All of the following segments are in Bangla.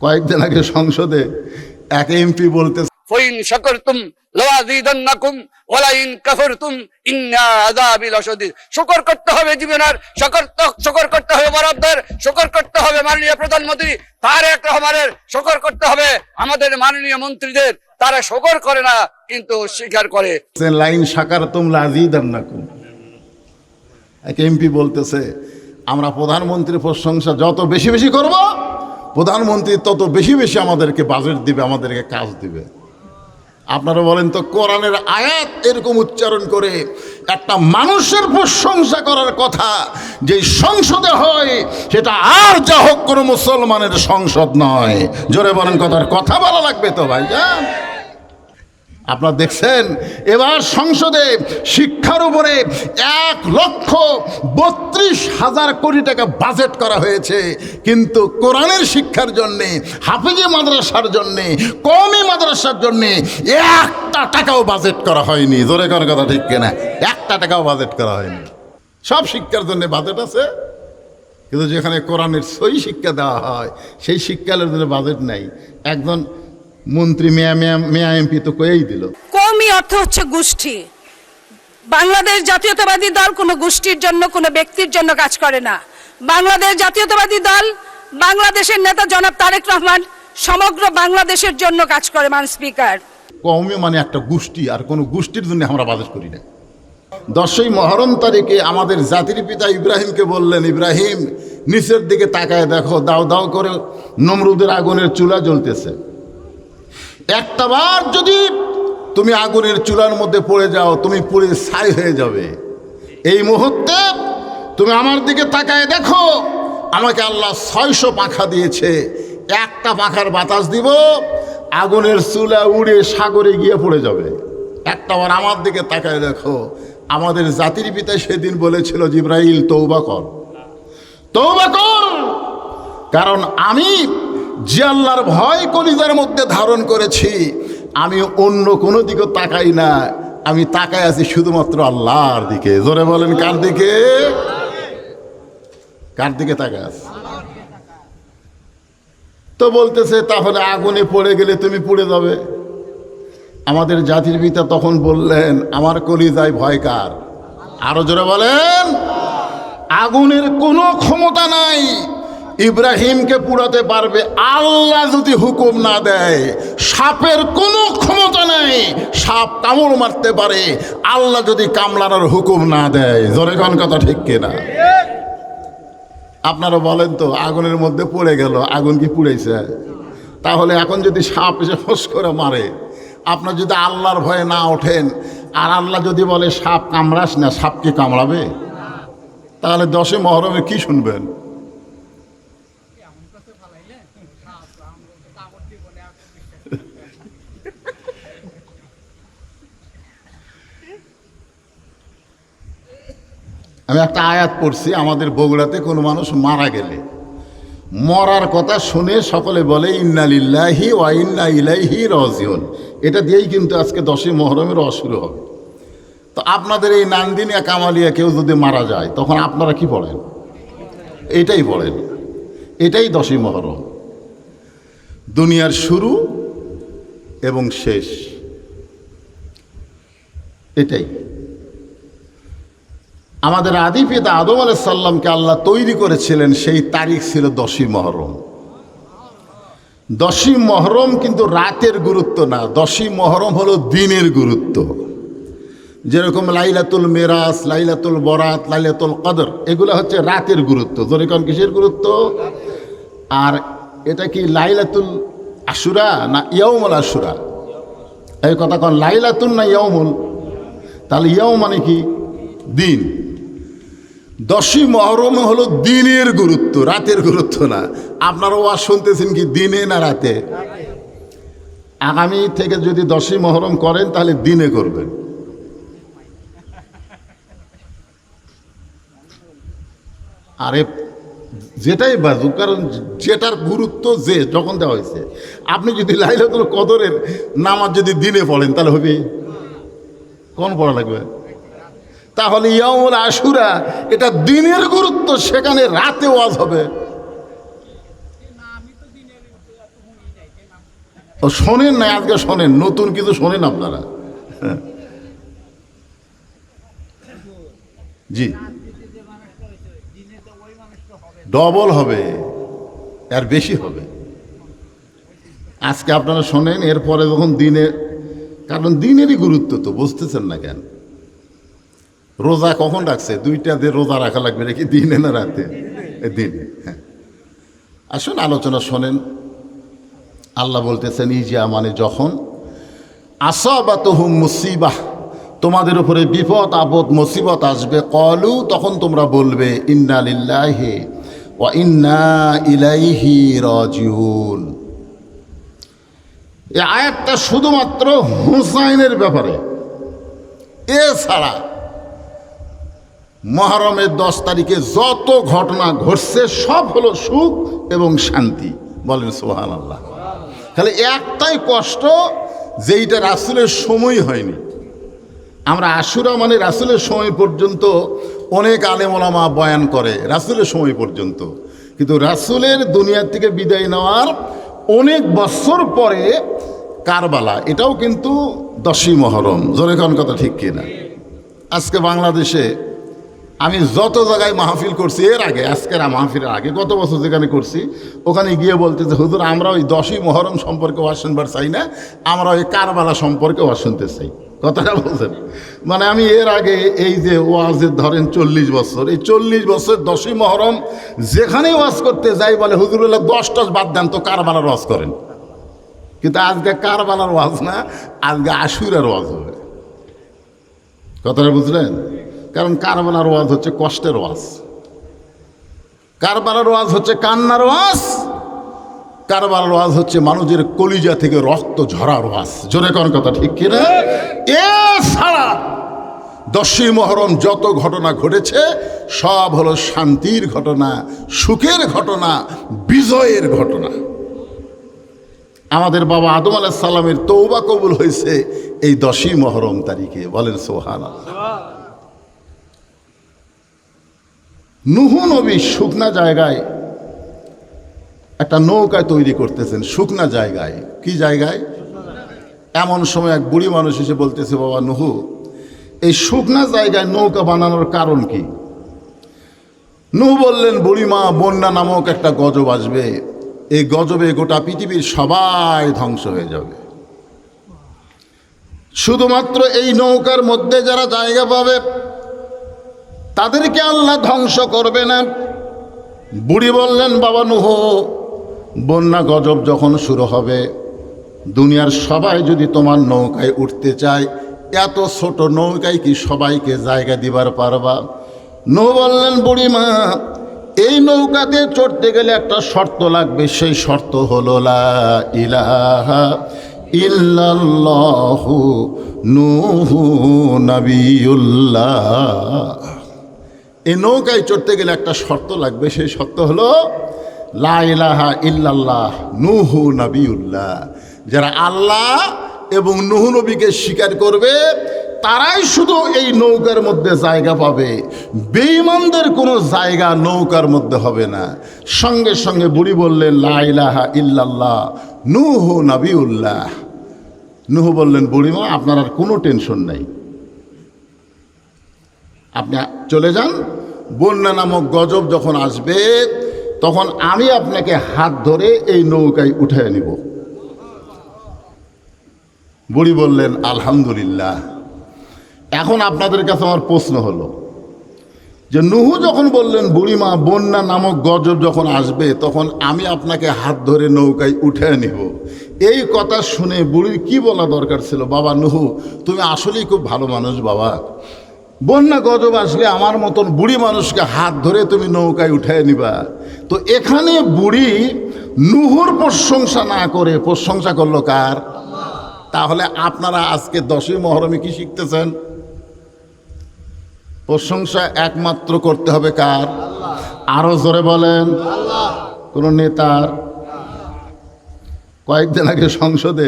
কয়েকদিন আগে সংসদে এক এমপি বলতেছে, ফাইন শাকারতুম লাযীদান্নাকুম ওয়া লাইন কাফারতুম ইন্না আযাবি লাশাদীদ। শুকর করতে হবে জীবনের, শুকর করতে হবে বরাবর, শুকর করতে হবে মাননীয় প্রধানমন্ত্রী তারেক রহমানের, শুকর করতে হবে আমাদের মাননীয় মন্ত্রীদের। তারা শুকর করে না কিন্তু স্বীকার করে। লাইন শাকারতুম লাযীদান্নাকুম। এক এমপি বলতেছে আমরা প্রধানমন্ত্রীর প্রশংসা যত বেশি বেশি করব, প্রধানমন্ত্রী তত বেশি বেশি আমাদেরকে বাজেট দিবে, আমাদেরকে কাজ দিবে। আপনারা বলেন তো, কোরআনের আয়াত এরকম উচ্চারণ করে একটা মানুষের প্রশংসা করার কথা যে সংসদে হয়, সেটা আর যা হোক কোনো মুসলমানের সংসদ নয়। জোরে বলেন, কথা বলা লাগবে তো ভাইজান। আপনারা দেখছেন এবার সংসদে শিক্ষার উপরে 1,32,000 কোটি টাকা বাজেট করা হয়েছে, কিন্তু কোরআনের শিক্ষার জন্যে, হাফিজি মাদ্রাসার জন্যে, কওমি মাদ্রাসার জন্যে একটা টাকাও বাজেট করা হয়নি। জোরে কোন কথা ঠিক কিনা? একটা টাকাও বাজেট করা হয়নি। সব শিক্ষার জন্য বাজেট আছে, কিন্তু যেখানে কোরআনের সই শিক্ষা দেওয়া হয় সেই শিক্ষার জন্য বাজেট নাই। একজন মন্ত্রী মেয়া এমপি তো কয়েই দিল। কওমি অর্থ হচ্ছে গোষ্ঠী। বাংলাদেশ জাতীয়তাবাদী দল কোনো গোষ্ঠীর জন্য, কোনো ব্যক্তির জন্য কাজ করে না। বাংলাদেশ জাতীয়তাবাদী দল, বাংলাদেশের নেতা জনাব তারেক রহমান সমগ্র বাংলাদেশের জন্য কাজ করে। মান স্পিকার, কওমি মানে একটা গোষ্ঠী, আর কোনো গোষ্ঠীর জন্য আমরা বাজেট করি না। 10ই মহরম তারিখে আমাদের জাতির পিতা ইব্রাহিমকে বললেন, ইব্রাহিম নিচের দিকে তাকায় দেখো, দাও দাও করে নমরুদের আগুনের চুলা জ্বলতেছে। একটা বার যদি তুমি আগুনের চুলার মধ্যে পড়ে যাও, তুমি পুড়ে ছাই হয়ে যাবে। এই মুহূর্তে তুমি আমার দিকে তাকায় দেখো, আমাকে আল্লাহ 600 পাখা দিয়েছে, একটা পাখার বাতাস দিব, আগুনের চুলা উড়ে সাগরে গিয়ে পড়ে যাবে। একটা বার আমার দিকে তাকায় দেখো। আমাদের জাতির পিতা সেদিন বলেছিল, জিবরাইল তওবা কর, তওবা কর, কারণ আমি যে আল্লাহর ভয় কলিজার মধ্যে ধারণ করেছি, আমি অন্য কোনো দিকে তাকাই না, আমি তাকাই আছি শুধুমাত্র আল্লাহর দিকে। জোরে বলেন, কার দিকে? কার দিকে তাকায় আছি? তো বলতেছে তাহলে আগুনে পড়ে গেলে তুমি পুড়ে যাবে। আমাদের জাতির পিতা তখন বললেন, আমার কলিজায় ভয় কার? আরো জোরে বলেন। আগুনের কোনো ক্ষমতা নাই ইব্রাহিমকে পুড়াতে পারবে আল্লাহ যদি হুকুম না দেয়। সাপের কোনো ক্ষমতা নাই, সাপ কামড় মারতে পারে আল্লাহ যদি কামড়ানোর হুকুম না দেয়। জোরে কোন কথা ঠিক কিনা? আপনারা বলেন তো, আগুনের মধ্যে পড়ে গেল, আগুন কি পুড়েছে? তাহলে এখন যদি সাপ এসে ফস করে মারে, আপনার যদি আল্লাহর ভয়ে না ওঠেন, আর আল্লাহ যদি বলে সাপ কামড়াস না, সাপ কি কামড়াবে? তাহলে 10ই মহরমে কি শুনবেন? আমি একটা আয়াত পড়ছি, আমাদের বগুড়াতে কোনো মানুষ মারা গেলে মরার কথা শুনে সকলে বলে ইন্না লিল্লাহি ওয়া ইন্না ইলাইহি রাজিউন। এটা দিয়েই কিন্তু আজকে 10ই মহরমের শুরু হবে। তো আপনাদের এই নান্দিনিয়া কামালিয়া কেউ যদি মারা যায়, তখন আপনারা কি পড়েন? এটাই পড়েন, এটাই 10ই মহরম। দুনিয়ার শুরু এবং শেষ এটাই। আমাদের আদি পিতা আদম আলাইহিস সালামকে আল্লাহ তৈরি করেছিলেন, সেই তারিখ ছিল 10ই মহরম। 10ই মহরম কিন্তু রাতের গুরুত্ব না, 10ই মহরম হলো দিনের গুরুত্ব। যেরকম লাইলাতুল মেরাজ, লাইলাতুল বরাত, লাইলাতুল কদর, এগুলো হচ্ছে রাতের গুরুত্ব। যেরকম কিসের গুরুত্ব? আর এটা কি লাইলাতুল আশুরা না ইয়াউমুল আশুরা? এই কথা কোন, লাইলাতুল না ইয়াউমুল? তাহলে ইয়াউম মানে কি? দিন। 10ই মহরম হলো দিনের গুরুত্ব, রাতের গুরুত্ব না। আপনারা ওয়াজ শুনতেছেন কি দিনে না রাতে? আগামী থেকে যদি 10ই মহরম করেন তাহলে দিনে করবেন। আরে যেটাই বাজুক, কারণ যেটার গুরুত্ব যে যখন দেওয়া হয়েছে, আপনি যদি লাইলাতুল কদরের নামাজ যদি দিনে পড়েন তাহলে হবে? কোন পড়া লাগবে? তাহলে ইয়াউমুল আশুরা এটা দিনের গুরুত্ব, সেখানে রাতে ওয়াজ হবে। ও শোনেন না, আজকে শোনেন, নতুন কিছু শোনেন আপনারা। জি, ডবল হবে, আর বেশি হবে। আজকে আপনারা শোনেন, এরপরে যখন দিনে, কারণ দিনেরই গুরুত্ব তো বুঝতেছেন না কেন? রোজা কখন রাখছে? 2টা দিয়ে রোজা রাখা লাগবে নাকি, দিনে না রাতে? দিনে। হ্যাঁ, আসুন আলোচনা শোনেন। আল্লাহ বলতেছেন, ইজা মানে যখন, আসাবাতুহুম মুসিবাহ, তোমাদের উপরে বিপদ আপদ মুসিবত আসবে, ক্বালু, তখন তোমরা বলবে, ইন্না লিল্লাহি ওয়া ইন্না ইলাইহি রাজিউন। এই আয়াতটা শুধুমাত্র হুসাইনের ব্যাপারে, এছাড়া মুহররমের 10 তারিখে যত ঘটনা ঘটছে সব হলো সুখ এবং শান্তি। বলেন সুবহানাল্লাহ। খালি একটাই কষ্ট, যেইটা রাসূলের সময় হয়নি। আমরা আশুরা মানে রাসূলের সময় পর্যন্ত অনেক আলেম ওলামা বয়ান করে, রাসূলের সময় পর্যন্ত, কিন্তু রাসূলের দুনিয়া থেকে বিদায় নেওয়ার অনেক বছর পরে কারবালা, এটাও কিন্তু 10ই মুহররম। জোরে কোন কথা ঠিক কিনা? আজকে বাংলাদেশে আমি যত জায়গায় মাহফিল করছি এর আগে, আজকের মাহফিলের আগে গত বছর যেখানে করছি, ওখানে গিয়ে বলতেছে, হুজুর আমরা ওই 10ই মুহররম সম্পর্কে ওয়াজ শুনবার চাই না, আমরা ওই কারবালা সম্পর্কে ওয়াজ শুনতে চাই। কথাটা বলছেন? মানে আমি এর আগে এই যে ওয়াজের ধরেন 40 বছর, এই 40 বছর 10ই মুহররম যেখানেই ওয়াজ করতে যাই বলে, হুজুরুল্লাহ 10 বাদ দেন তো, কারবালার ওয়াজ করেন। কিন্তু আজকে কারবালার ওয়াজ না, আজকে আশুরার ওয়াজ হবে। কথাটা বুঝলেন? কারণ কারবালার ওয়াজ হচ্ছে কষ্টের ওয়াজ, কারবালার ওয়াজ হচ্ছে কান্নার ওয়াজ, কারবালার ওয়াজ হচ্ছে মানুষের কলিজা থেকে রক্ত ঝরার ওয়াজ। জোরে কোন কথা ঠিক কিনা? এছাড়া 10ই মুহররম যত ঘটনা ঘটেছে সব হলো শান্তির ঘটনা, সুখের ঘটনা, বিজয়ের ঘটনা। আমাদের বাবা আদম আলাইহিস সালামের তওবা কবুল হয়েছে এই 10ই মুহররম তারিখে। বলেন সুবহানাল্লাহ। নূহ নবী শুকনা জায়গায় একটা নৌকা তৈরি করতেছেন, শুকনা জায়গায়। কি জায়গায়? এমন সময় এক বুড়ি মানুষ এসে বলতেছে, বাবা নূহ, এই শুকনা জায়গায় নৌকা বানানোর কারণ কি? নূহ বললেন, বুড়িমা, বন্যা নামক একটা গজব আসবে, এই গজবে গোটা পৃথিবীর সবাই ধ্বংস হয়ে যাবে, শুধুমাত্র এই নৌকার মধ্যে যারা জায়গা পাবে তাদেরকে আল্লাহ ধ্বংস করবে না। বুড়ি বললেন, বাবা নূহ, বন্যা গজব যখন শুরু হবে, দুনিয়ার সবাই যদি তোমার নৌকায় উঠতে চায়, এত ছোট নৌকায় কি সবাইকে জায়গা দিবার পারবা? নূহ বললেন, বুড়িমা, এই নৌকাতে চড়তে গেলে একটা শর্ত লাগবে, সেই শর্ত হলো লা ইলাহা ইল্লাল্লাহু নূহু নবিয়ুল্লাহ। এই নৌকায় চড়তে গেলে একটা শর্ত লাগবে, সেই শর্ত হলো লা ইলাহা ইল্লাল্লাহ নূহু নবিয়ুল্লাহ। যারা আল্লাহ এবং নূহ নবীকে স্বীকার করবে তারাই শুধু এই নৌকার মধ্যে জায়গা পাবে, বেঈমানদের কোনো জায়গা নৌকার মধ্যে হবে না। সঙ্গে সঙ্গে বুড়ি বললেন, লা ইলাহা ইল্লাল্লাহ নূহু নবিয়ুল্লাহ। নূহ বললেন, বুড়িমা, আপনার আর কোনো টেনশন নাই, আপনি চলে যান, বন্যা নামক গজব যখন আসবে তখন আমি আপনাকে হাত ধরে এই নৌকায় উঠিয়ে নিব। বুড়ি বললেন, আলহামদুলিল্লাহ। এখন আপনাদের কাছে আমার প্রশ্ন হলো যে, নূহ যখন বললেন, বুড়িমা, বন্যা নামক গজব যখন আসবে তখন আমি আপনাকে হাত ধরে নৌকায় উঠিয়ে নিব, এই কথা শুনে বুড়ির কি বলা দরকার ছিল? বাবা নূহ, তুমি আসলেই খুব ভালো মানুষ বাবা, বন্যা গজব আসলে আমার মতন বুড়ি মানুষকে হাত ধরে তুমি নৌকায় উঠিয়ে নিবা। তো এখানে বুড়ি নূহর প্রশংসা না করে প্রশংসা করলো কার? তাহলে আপনারা আজকে 10ই মুহররমে কি শিখতেছেন? প্রশংসা একমাত্র করতে হবে কার? আরো জোরে বলেন। কোন নেতার? কয়েকদিন আগে সংসদে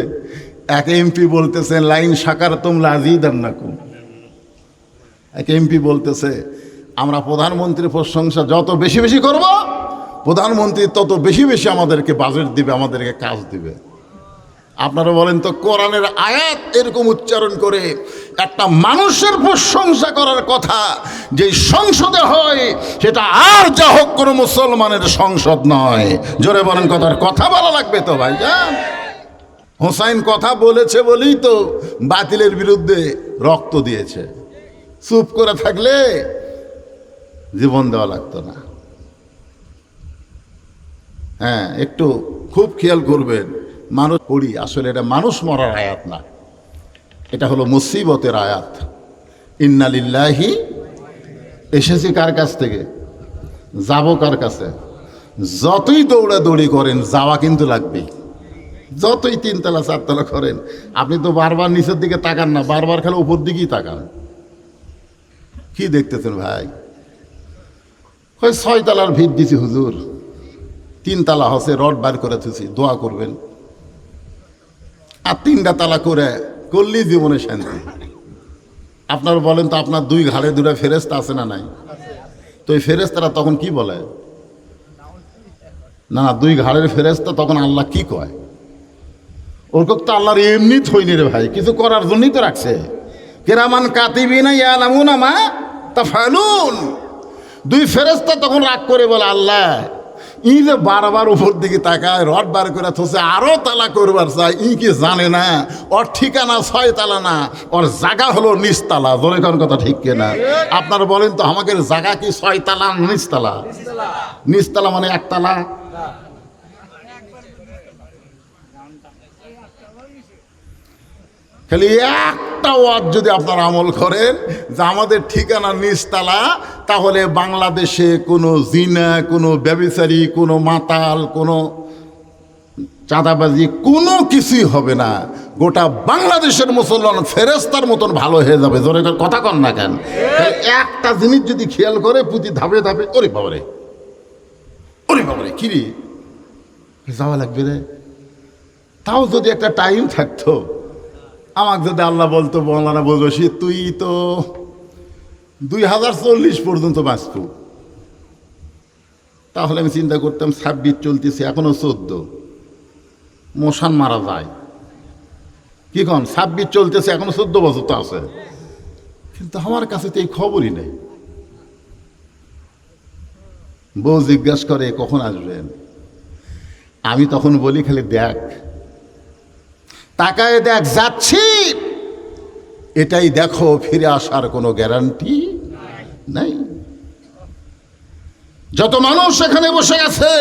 এক এমপি বলতেছেন, লাইন শাকারতুম লাযীদান্নাকুম। এক এমপি বলতেছে, আমরা প্রধানমন্ত্রীর প্রশংসা যত বেশি বেশি করব, প্রধানমন্ত্রী তত বেশি বেশি আমাদেরকে বাজেট দিবে, আমাদেরকে কাজ দিবে। আপনারা বলেন তো, কোরআনের আয়াত এরকম উচ্চারণ করে একটা মানুষের প্রশংসা করার কথা যে সংসদে হয়, সেটা আর যা হোক কোনো মুসলমানের সংসদ নয়। জোরে বলেন, কথা বলা লাগবে তো ভাইজান। হোসাইন কথা বলেছে বলেই তো বাতিলের বিরুদ্ধে রক্ত দিয়েছে। চুপ করে থাকলে জীবন দেওয়া লাগতো না। হ্যাঁ, একটু খুব খেয়াল করবেন। মানুষ পড়ি, আসলে এটা মানুষ মরার আয়াত না, এটা হলো মুসিবতের আয়াত। ইন্না লিল্লাহি, এসেছি কার কাছ থেকে, যাব কার কাছে। যতই দৌড়াদৌড়ি করেন যাওয়া কিন্তু লাগবেই। যতই 3 তলা 4 তলা করেন, আপনি তো বারবার নিচের দিকে তাকান না, বারবার খালি উপর দিকেই তাকান। কি দেখতেছেন ভাই? 6 তলার ভিত দিছি হুজুর, 3 তালা হসে রড বার করে থুছি, দোয়া করবেন। আর 3টা তালা করলেই জীবনে শান্তি। আপনার বলেন তো, আপনার 2 ঘাড়ে 2টা ফেরেশতা আছে না নাই? তো এই ফেরেশতারা তখন কি বলে? না, 2 ঘাড়ের ফেরেশতা তখন আল্লাহ কি কয়? ওরকম তো আল্লাহর এমনি থইনি রে ভাই, কিছু করার জন্যই তো রাখছে। কিরামান কাতিবিনা ইয়ালামুনা মা তাফআলুন। 2 ফেরেশতা তখন রাগ করে বলে, আল্লাহ ই যে বারবার উপর দিকে তাকায়, রড বার করে থসে, আরো তালা করবার চাই, ই কি জানে না ওর ঠিকানা 6 তালা না, ওর জায়গা হলো নিচতলা। জোরে কোন কথা ঠিক কিনা? আপনারা বলেন তো, আমাদের জায়গা কি 6 তালা নিচতলা? নিচতলা মানে 1 তালা। খালি একটা ওয়াজ যদি আপনারা আমল করেন যে আমাদের ঠিকানা নিচতলা, তাহলে বাংলাদেশে কোনো জিনা, কোনো ব্যভিচারী, কোনো মাতাল, কোনো চাঁদাবাজি কোনো কিছুই হবে না। গোটা বাংলাদেশের মুসলমান ফেরেশতার মতন ভালো হয়ে যাবে। জোরে কথা কন না কেন? একটা জিনিস যদি খেয়াল করে প্রতি ধাপে ধাপে, ওরে বাবারে, ওরে বাবারে, কিরে যাওয়া লাগবে রে। তাও যদি একটা টাইম থাকতো, আমাকে যদি আল্লাহ বলতো, মৌলানা বলবসি তুই তো 2040 পর্যন্ত বাঁচত, তাহলে আমি চিন্তা করতাম 26 চলতেছে, এখনো 14, মশান মারা যায়। কি কন? 26 চলতেছে, এখনো 14 বছর তো আছে। কিন্তু আমার কাছে তো এই খবরই নেই। বউ জিজ্ঞাসা করে কখন আসবেন, আমি তখন বলি খালি দেখ, তাকায় দেখ, যাচ্ছি, এটাই দেখো, ফিরে আসার কোনো গ্যারান্টি নাই। যত মানুষ এখানে বসে আছে,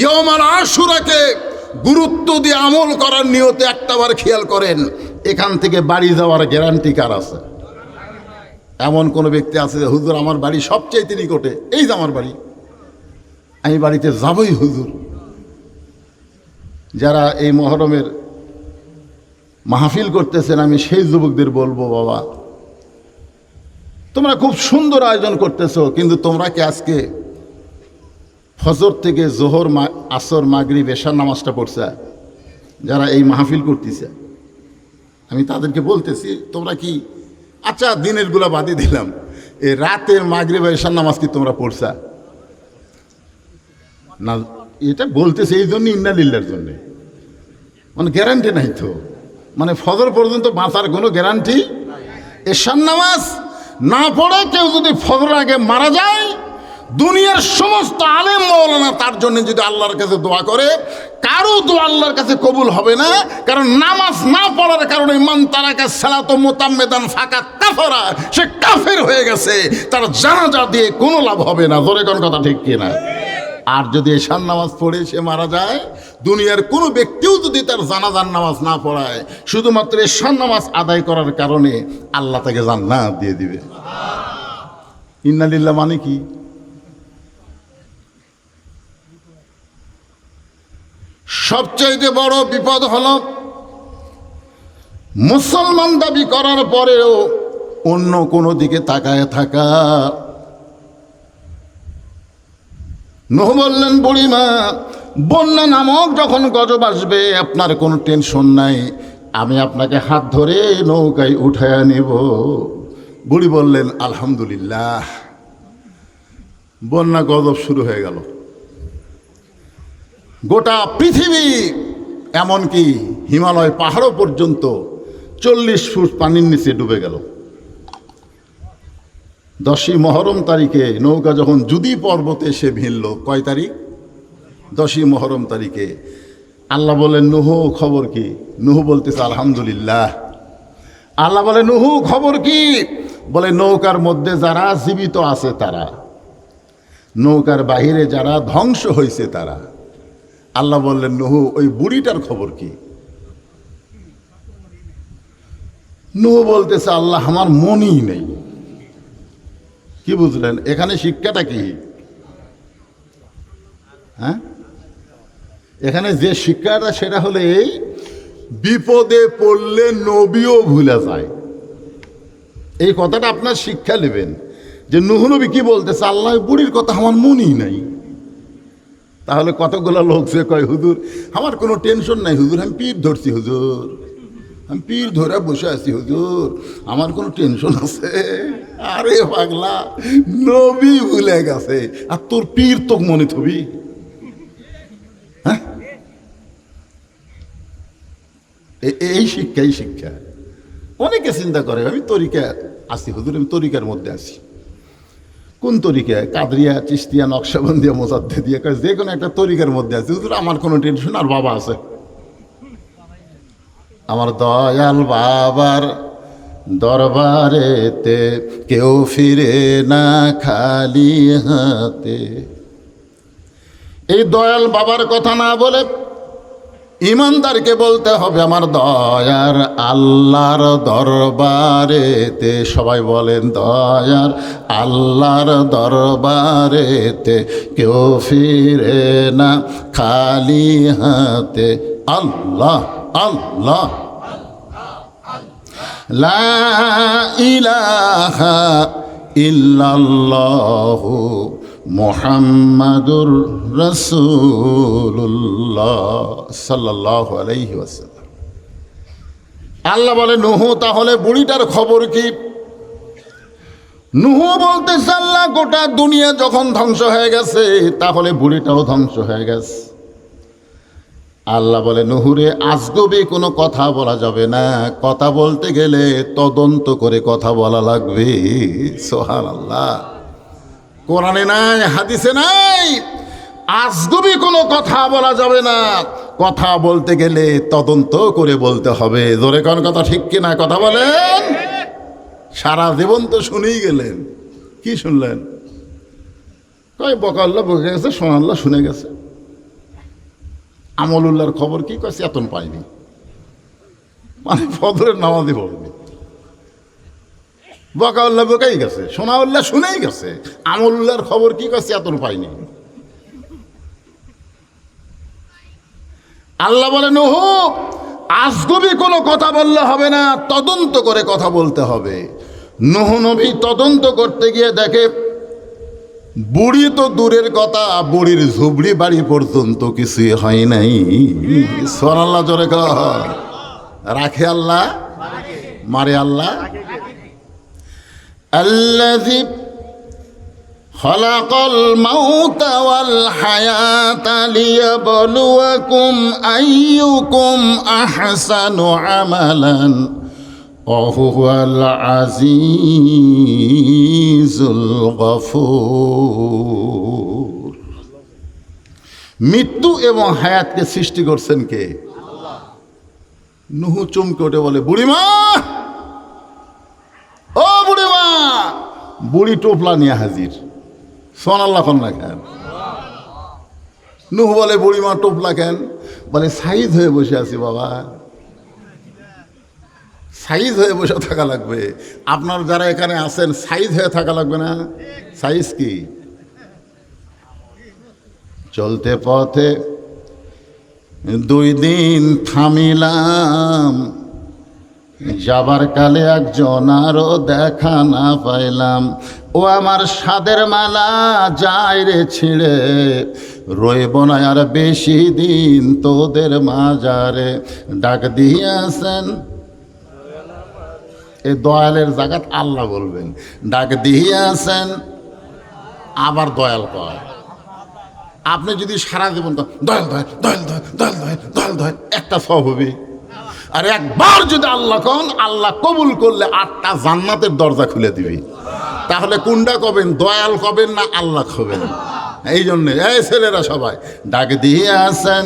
ইয়ৌমুল আশুরাকে গুরুত্ব দিয়ে আমল করার নিয়তে একটাবার খেয়াল করেন, এখান থেকে বাড়ি যাওয়ার গ্যারান্টি কার আছে? এমন কোনো ব্যক্তি আছে যে হুজুর আমার বাড়ি সবচেয়ে নিকটে, এই যে আমার বাড়ি, আমি বাড়িতে যাবই হুজুর। যারা এই মহরমের মাহফিল করতেছেন, আমি সেই যুবকদের বলবো, বাবা তোমরা খুব সুন্দর আয়োজন করতেছো, কিন্তু তোমরা কি আজকে ফজর থেকে জোহর, আসর, মাগরিব, এশার নামাজটা পড়ছে? যারা এই মাহফিল করতেছে, আমি তাদেরকে বলতেছি, তোমরা কি, আচ্ছা দিনের গুলা বাদই দিলাম, এই রাতের মাগরিব, এশার নামাজ কি তোমরা পড়ছা না? এটা বলতেছে এই জন্য, ইন্না লিল্লার জন্যে, মানে গ্যারান্টি নাই তো। মানে ফজর পর্যন্ত বাঁচার কোনো গ্যারান্টি। এশার নামাজ না পড়ে কেউ যদি ফজর আগে মারা যায়, দুনিয়ার সমস্ত আলেম মাওলানা তার জন্য যদি আল্লাহর কাছে দোয়া করে, কারো দোয়া আল্লাহর কাছে কবুল হবে না। কারণ নামাজ না পড়ার কারণে মান তারাকা সালাত মুতাম্মিদান ফাকাত কাফারা, সে কাফের হয়ে গেছে, তার জানাজা দিয়ে কোনো লাভ হবে না। জোরে কোন কথা ঠিক কিনা? আর যদি এশার নামাজ পড়ে সে মারা যায়, দুনিয়ার কোনো ব্যক্তিও যদি তার জানাজার নামাজ না পড়ায়, শুধুমাত্র এশার নামাজ আদায় করার কারণে আল্লাহ তাকে জান্নাত দিয়ে দিবে। ইন্না লিল্লাহ মানে কি? সবচাইতে বড় বিপদ হলো মুসলমান দাবি করার পরেও অন্য কোনো দিকে তাকায় থাকা। নূহ বললেন, বুড়িমা বন্যা নামক যখন গজব আসবে, আপনার কোনো টেনশন নাই, আমি আপনাকে হাত ধরে নৌকায় উঠায়া নেব। বুড়ি বললেন, আলহামদুলিল্লাহ। বন্যা গজব শুরু হয়ে গেল। গোটা পৃথিবী, এমনকি হিমালয় পাহাড়ও পর্যন্ত 40 ফুট পানির নিচে ডুবে গেল। 10ই মহরম তারিখে নৌকা যখন জুদি পর্বতে এসে ভিড়ল, কয় তারিখ? 10ই মহরম তারিখে। আল্লাহ বলেন, নুহু খবর কি? নুহু বলতেছে আলহামদুলিল্লাহ। আল্লাহ বলে, নুহু খবর কি? বলে, নৌকার মধ্যে যারা জীবিত আছে তারা, নৌকার বাহিরে যারা ধ্বংস হয়েছে তারা। আল্লাহ বললেন, নুহু ওই বুড়িটার খবর কি? নুহু বলতেছে, আল্লাহ আমার মনই নেই। কি বুঝলেন এখানে শিক্ষাটা কি? হ্যাঁ, এখানে যে শিক্ষাটা সেটা হলো এই, বিপদে পড়লে নবীও ভুলে যায়। এই কথাটা আপনার শিক্ষা নেবেন যে নুহু নবী কি বলতেছে, আল্লাহ বুড়ির কথা আমার মনই নাই। তাহলে কতগুলো লোক যে কয়, হুজুর আমার কোনো টেনশন নাই হুজুর, আমি পীর ধরছি হুজুর, আমি পীর ধরে বসে আছি হুজুর, আমার কোনো টেনশন আছে? আরে পাগলা, নবী ভুলে গেছে আর তোর পীর তো মনে থবি? হ্যাঁ, এই শিক্ষা, এই শিক্ষা। অনেকে চিন্তা করে আমি তরিকা আছি হুজুর, আমি তরিকার মধ্যে আছি। কোন তরিকা? কাদরিয়া, চিস্তিয়া, নকশবন্দিয়া, মোজাদ্দেদিয়া, যে কোনো একটা তরিকার মধ্যে আছি হুজুর, আমার কোনো টেনশন। আর বাবা আছে, আমার দয়াল বাবার দরবারেতে কেউ ফিরে না খালি হাতে। এই দয়াল বাবার কথা না বলে ইমানদারকে বলতে হবে আমার দয়ার আল্লাহর দরবারেতে। সবাই বলেন, দয়ার আল্লাহর দরবারেতে কেউ ফিরে না খালি হাতে। আল্লাহ আল্লাহ লা ইলাহা ইল্লাল্লাহু মুহাম্মাদুর রাসূলুল্লাহ সাল্লাল্লাহু আলাইহি ওয়াসাল্লাম। আল্লাহ বলে, নুহু তাহলে বুড়িটার খবর কি? নুহু বলতেছে, আল্লাহ গোটা দুনিয়া যখন ধ্বংস হয়ে গেছে তাহলে বুড়িটাও ধ্বংস হয়ে গেছে। আল্লাহ বলে, নুহুরে আজগবি কোনো কথা বলা যাবে না, কথা বলতে গেলে তদন্ত করে কথা বলা লাগবে। সুবহানাল্লাহ। কোরআনে নাই, হাদিসে নাই, আজগবি কোনো কথা বলা যাবে না, কথা বলতে গেলে তদন্ত করে বলতে হবে। জোরে কোন কথা ঠিক কিনা? কথা বলেন। সারা জীবন তো শুনেই গেলেন, কি শুনলেন? কয় বকাল্লা বকে গেছে, সোনাল্লাহ শুনে গেছে। আমলুল্লাহর খবর কি? কয় চেতন পাইনি, মানে ফজরের নামাজই পড়েনি। বকাউল্লাহ বকাই গেছে, সোনাউল্লাহ শুনেই গেছে। আমলুল্লাহর খবর কি? কয় চেতন পাইনি। আল্লাহ বলে, নুহু আজগবি কোনো কথা বললে হবে না, তদন্ত করে কথা বলতে হবে। নুহু নবী তদন্ত করতে গিয়ে দেখে বুড়ি তো দূরের কথা, বুড়ির ঝুবড়ি বাড়ি পর্যন্ত কিছুই হয় নাই। সুবহানাল্লাহ, জোরে কর। রাখে আল্লাহ, মারে আল্লাহ। আল্লাযী খালাকাল মাউতা ওয়াল হায়াতা লিয়াবলুয়াকুম আইয়ুকুম আহসানু আমালান ওয়া হুয়াল আজিজুল গফুর। মৃত্যু এবং হায়াতকে সৃষ্টি করছেন কে? নুহু চমকে ওঠে, বলে, বুড়িমা, ও বুড়িমা। বুড়ি টোপলা নিয়ে হাজির। সুবহানাল্লাহ না কেন? নুহু বলে, বুড়িমা টোপলা কেন? বলে, সাইজ হয়ে বসে আছি বাবা, সাইজ হয়ে বসে থাকা লাগবে। আপনার যারা এখানে আছেন সাইজ হয়ে থাকা লাগবে না? সাইজ কি? চলতে পথে 2 দিন থামিলাম, যাবার কালে একজন আরো দেখা না পাইলাম। ও আমার সাদের মালা যায় রে ছিঁড়ে, রইব না আর বেশি দিন তোদের মাজারে। ডাক দিয়েছেন, এই দয়ালের জায়গাত আল্লাহ বলবেন, ডাক দিয়েছেন, আবার দয়াল কয়। আপনি যদি সারা জীবন দয়াল দয়াল দয়াল দয়াল দয়াল দয়াল দয়াল দয়াল, একটা সব হবে? আর একবার যদি আল্লাহ কন, আল্লাহ কবুল করলে 8টা জান্নাতের দরজা খুলে দিবে। তাহলে কোনটা কবেন, দয়াল কবেন না আল্লাহ কবেন? এই জন্যে এই ছেলেরা সবাই ডাক দিয়ে আসেন,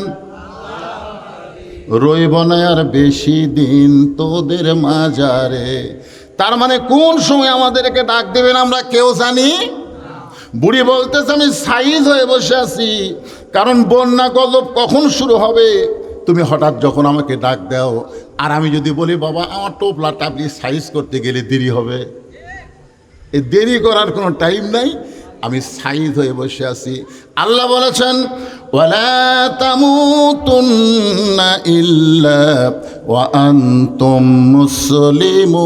রইব না আর বেশি দিন তোদের মাজারে। তার মানে কোন সময় আমাদেরকে ডাক দেবেন আমরা কেউ জানি। বুড়ি বলতেছে আমি সাইজ হয়ে বসে আছি, কারণ বন্যা গজব কখন শুরু হবে। তুমি হঠাৎ যখন আমাকে ডাক দাও, আর আমি যদি বলি বাবা আমার টোপলা টাপলি সাইজ করতে গেলে দেরি হবে, এই দেরি করার কোনো টাইম নাই, আমি সাইজ হয়ে বসে আছি। আল্লাহ বলেছেন ওয়ালা তামুতুন্না ইল্লা ওয়া আনতুম মুসলিমুন।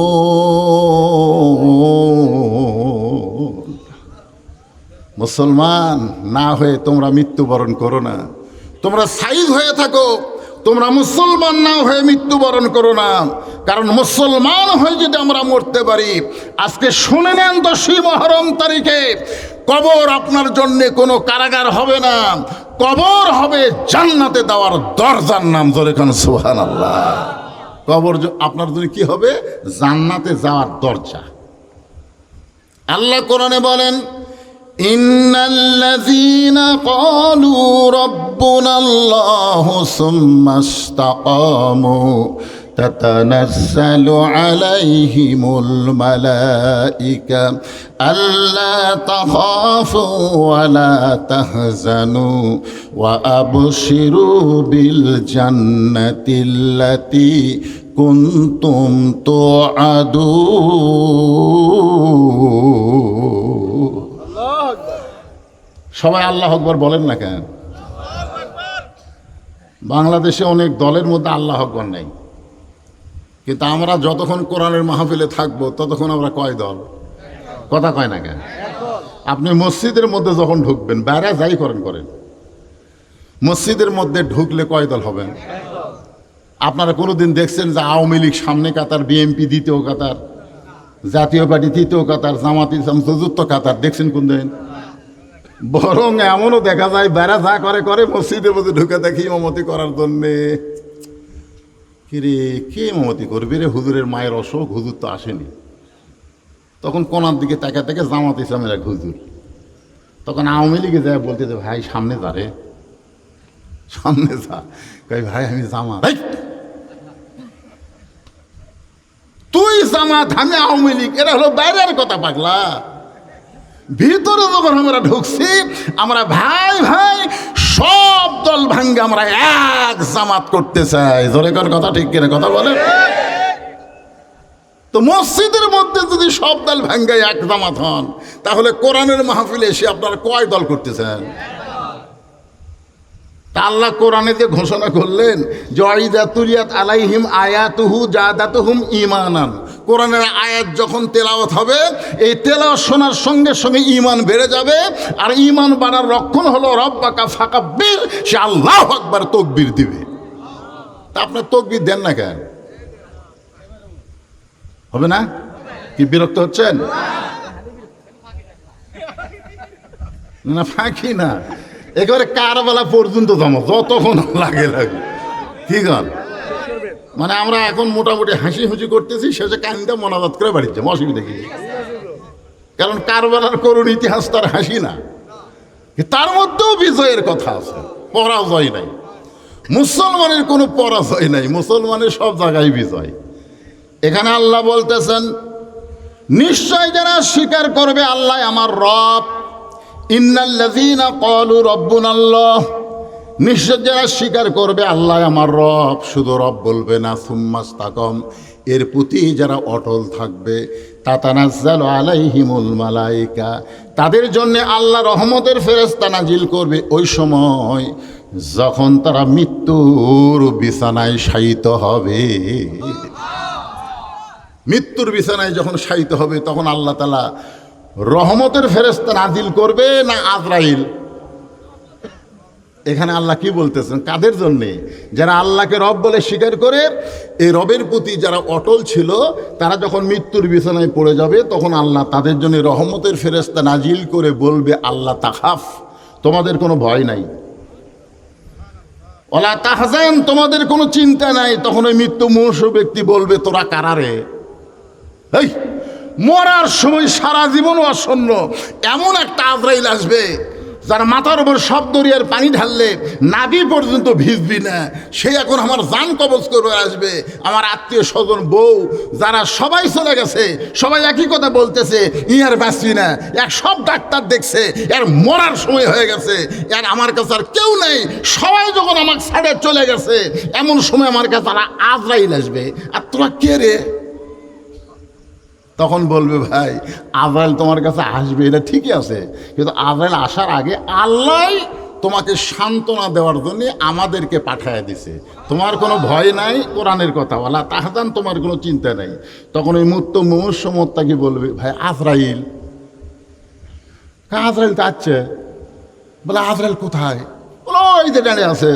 মুসলমান না হয়ে তোমরা মৃত্যুবরণ করো না, তোমরা সাইজ হয়ে থাকো, তোমরা মুসলমান না হয়ে মৃত্যুবরণ করো না। কারণ মুসলমান হয়ে যদি আমরা মরতে পারি, আজকে শুনে নেন 10ই মুহররম তারিখে কবর আপনার জন্য কোনো কারাগার হবে না, কবর হবে জান্নাতে দেওয়ার দরজার নাম। জোরে খান সুবহানাল্লাহ। কবর আপনার জন্য কি হবে, জান্নাতে যাওয়ার দরজা। আল্লাহ কোরআনে বলেন ইন্নাল্লাযীনা ক্বালু রাব্বুনাল্লাহু সুম্মা ইসতাকামু তাতানাজ্জালু আলাইহিমুল মালাইকা আল্লা তাখাফু ওয়া লা তাহজানু ওয়া আবশিরু বিল জান্নাতিল্লাতী কুনতুম তুআদুন। সবাই আল্লাহ আকবার বলেন না কেন? বাংলাদেশে অনেক দলের মধ্যে আল্লাহ আকবার নেই, কিন্তু আমরা যতক্ষণ কোরআনের মাহফিলে থাকবো ততক্ষণ আমরা কয় দল? কথা কয় না কেন? আপনি মসজিদের মধ্যে যখন ঢুকবেন, বাইরে যাই করেন, মসজিদের মধ্যে ঢুকলে কয় দল হবেন? আপনারা কোনোদিন দেখছেন যে আওয়ামী লীগ সামনে কাতার, বিএনপি দ্বিতীয় কাতার, জাতীয় পার্টি তৃতীয় কাতার, জামাত ইসলাম চতুর্থ কাতার? দেখছেন কোন দিন? বরং এমনও দেখা যায় বেড়া যা করে মসজিদের মধ্যে ঢুকে দেখি ইমামতি করার জন্যে। কিরে কে ইমামতি করবি রে? হুজুরের মায়ের অসুখ, হুজুর তো আসেনি। তখন কোনার দিকে তাকে জামাত ইসলামের এক হুজুর, তখন আওয়ামী লীগে যায় বলতে যে ভাই সামনে যা রে, সামনে যা। কই ভাই আমি জামাত। তুই জামাত, আমি আওয়ামী লীগ, এটা হলো বাইরের কথা পাগলা। ভিতরে যখন আমরা ঢুকছি, আমরা ভাই ভাই সব দল ভাঙ্গে আমরা এক জামাত করতে চাই। জোরে কর কথা, ঠিক কিনা কথা বলে? তো মসজিদের মধ্যে যদি সব দল ভাঙ্গে এক জামাত হন, তাহলে কোরআনের মাহফিলে এসে আপনারা কয় দল করতেছেন? তা আল্লাহ কোরআনে যে ঘোষণা করলেন যে ওয়াইদা তুলিয়াত আলাইহিম আয়াতুহু জাদাতুহুম ঈমানান, কোরআনের আয়াত যখন তেলাওয়াত হবে, এই তেলাওয়াত শোনার সঙ্গে সঙ্গে ঈমান বেড়ে যাবে। আর ঈমান বাড়ার লক্ষণ হলো রব্বাকা ফাকাব্বির, সে আল্লাহু আকবার তাকবীর দিবে। তা আপনার তাকবীর দেন না কেন? হবে না? কি বিরক্ত হচ্ছেন? না ফাঁকি না, একেবারে কারবালা পর্যন্ত জমা, যতক্ষণ লাগে কি গান। মানে আমরা এখন মোটামুটি হাসি হুসি করতেছি, শেষে কাহিনীটা মনাজাত করে বাড়ির যাবো, অসুবিধা কি? কারণ কারবালার করুণ ইতিহাস তার হাসি না, তার মধ্যেও বিজয়ের কথা আছে, পরাজয় নাই। মুসলমানের কোনো পরাজয় নাই, মুসলমানের সব জায়গায় বিজয়। এখানে আল্লাহ বলতেছেন নিশ্চয় যারা স্বীকার করবে আল্লাহ আমার রব, ইন্নাল্লাযীনা ক্বালু রাব্বুনাল্লাহ, নিশ্চয় যারা স্বীকার করবে আল্লাহ আমার রব, শুধু রব বলবে না, সুম্মাস্তাকাম, এর প্রতি যারা অটল থাকবে, তাতানাজ্জালু আলাইহিমুল মালাইকা, তাদের জন্য আল্লাহ রহমতের ফেরেশতা নাজিল করবে ওই সময় যখন তারা মৃত্যুর বিছানায় শায়িত হবে। মৃত্যুর বিছানায় যখন শায়িত হবে, তখন আল্লাহ তাআলা রহমতের ফেরেশতা নাজিল করবে না আজরাইল? এখানে আল্লাহ কি বলতেছেন? কাদের জন্যে? যারা আল্লাহকে রব বলে স্বীকার করে, এই রবের প্রতি যারা অটল ছিল, তারা যখন মৃত্যুর বিছানায় পড়ে যাবে, তখন আল্লাহ তাদের জন্য রহমতের ফেরেশতা নাজিল করে বলবে আল্লাহ তাখাফ, তোমাদের কোনো ভয় নাই। ওলা তাহজান, তোমাদের কোনো চিন্তা নাই। তখন ওই মৃত্যু মুমূর্ষ ব্যক্তি বলবে, তোরা কারারে? এই মরার সময় সারা জীবন আসন্ন এমন একটা আজরাইল আসবে যার মাথার উপর সব দরিয়ার পানি ঢাললে নাভি পর্যন্ত ভিজবি না, সে এখন আমার জান কবজ করে আসবে। আমার আত্মীয় স্বজন, বউ, যারা সবাই চলে গেছে, সবাই একই কথা বলতেছে, ইয়ার বাঁচবি না, এক সব ডাক্তার দেখছে এর মরার সময় হয়ে গেছে, এর আমার কাছে আর কেউ নেই, সবাই যখন আমার ছাড়ে চলে গেছে, এমন সময় আমার কাছে তারা আজরাইল আসবে। আর তোরা কে রে? তখন বলবে, ভাই আজরাইল তোমার কাছে আসবে এটা ঠিকই আছে, কিন্তু আজরাইল আসার আগে আল্লাহ তোমাকে সান্ত্বনা দেওয়ার জন্য আমাদেরকে পাঠায় দিছে। তোমার কোনো ভয় নাই, কোরআনের কথা বলা তাহজান, তোমার কোনো চিন্তা নাই। তখন ওই মৃত্যু মুমূর্ষ মোত্তাকি বলবে, ভাই আজরাইল? আজরাইল তো আসছে। বলে আজরাইল কোথায়? বলো ওই যে দাঁড়িয়ে আছে।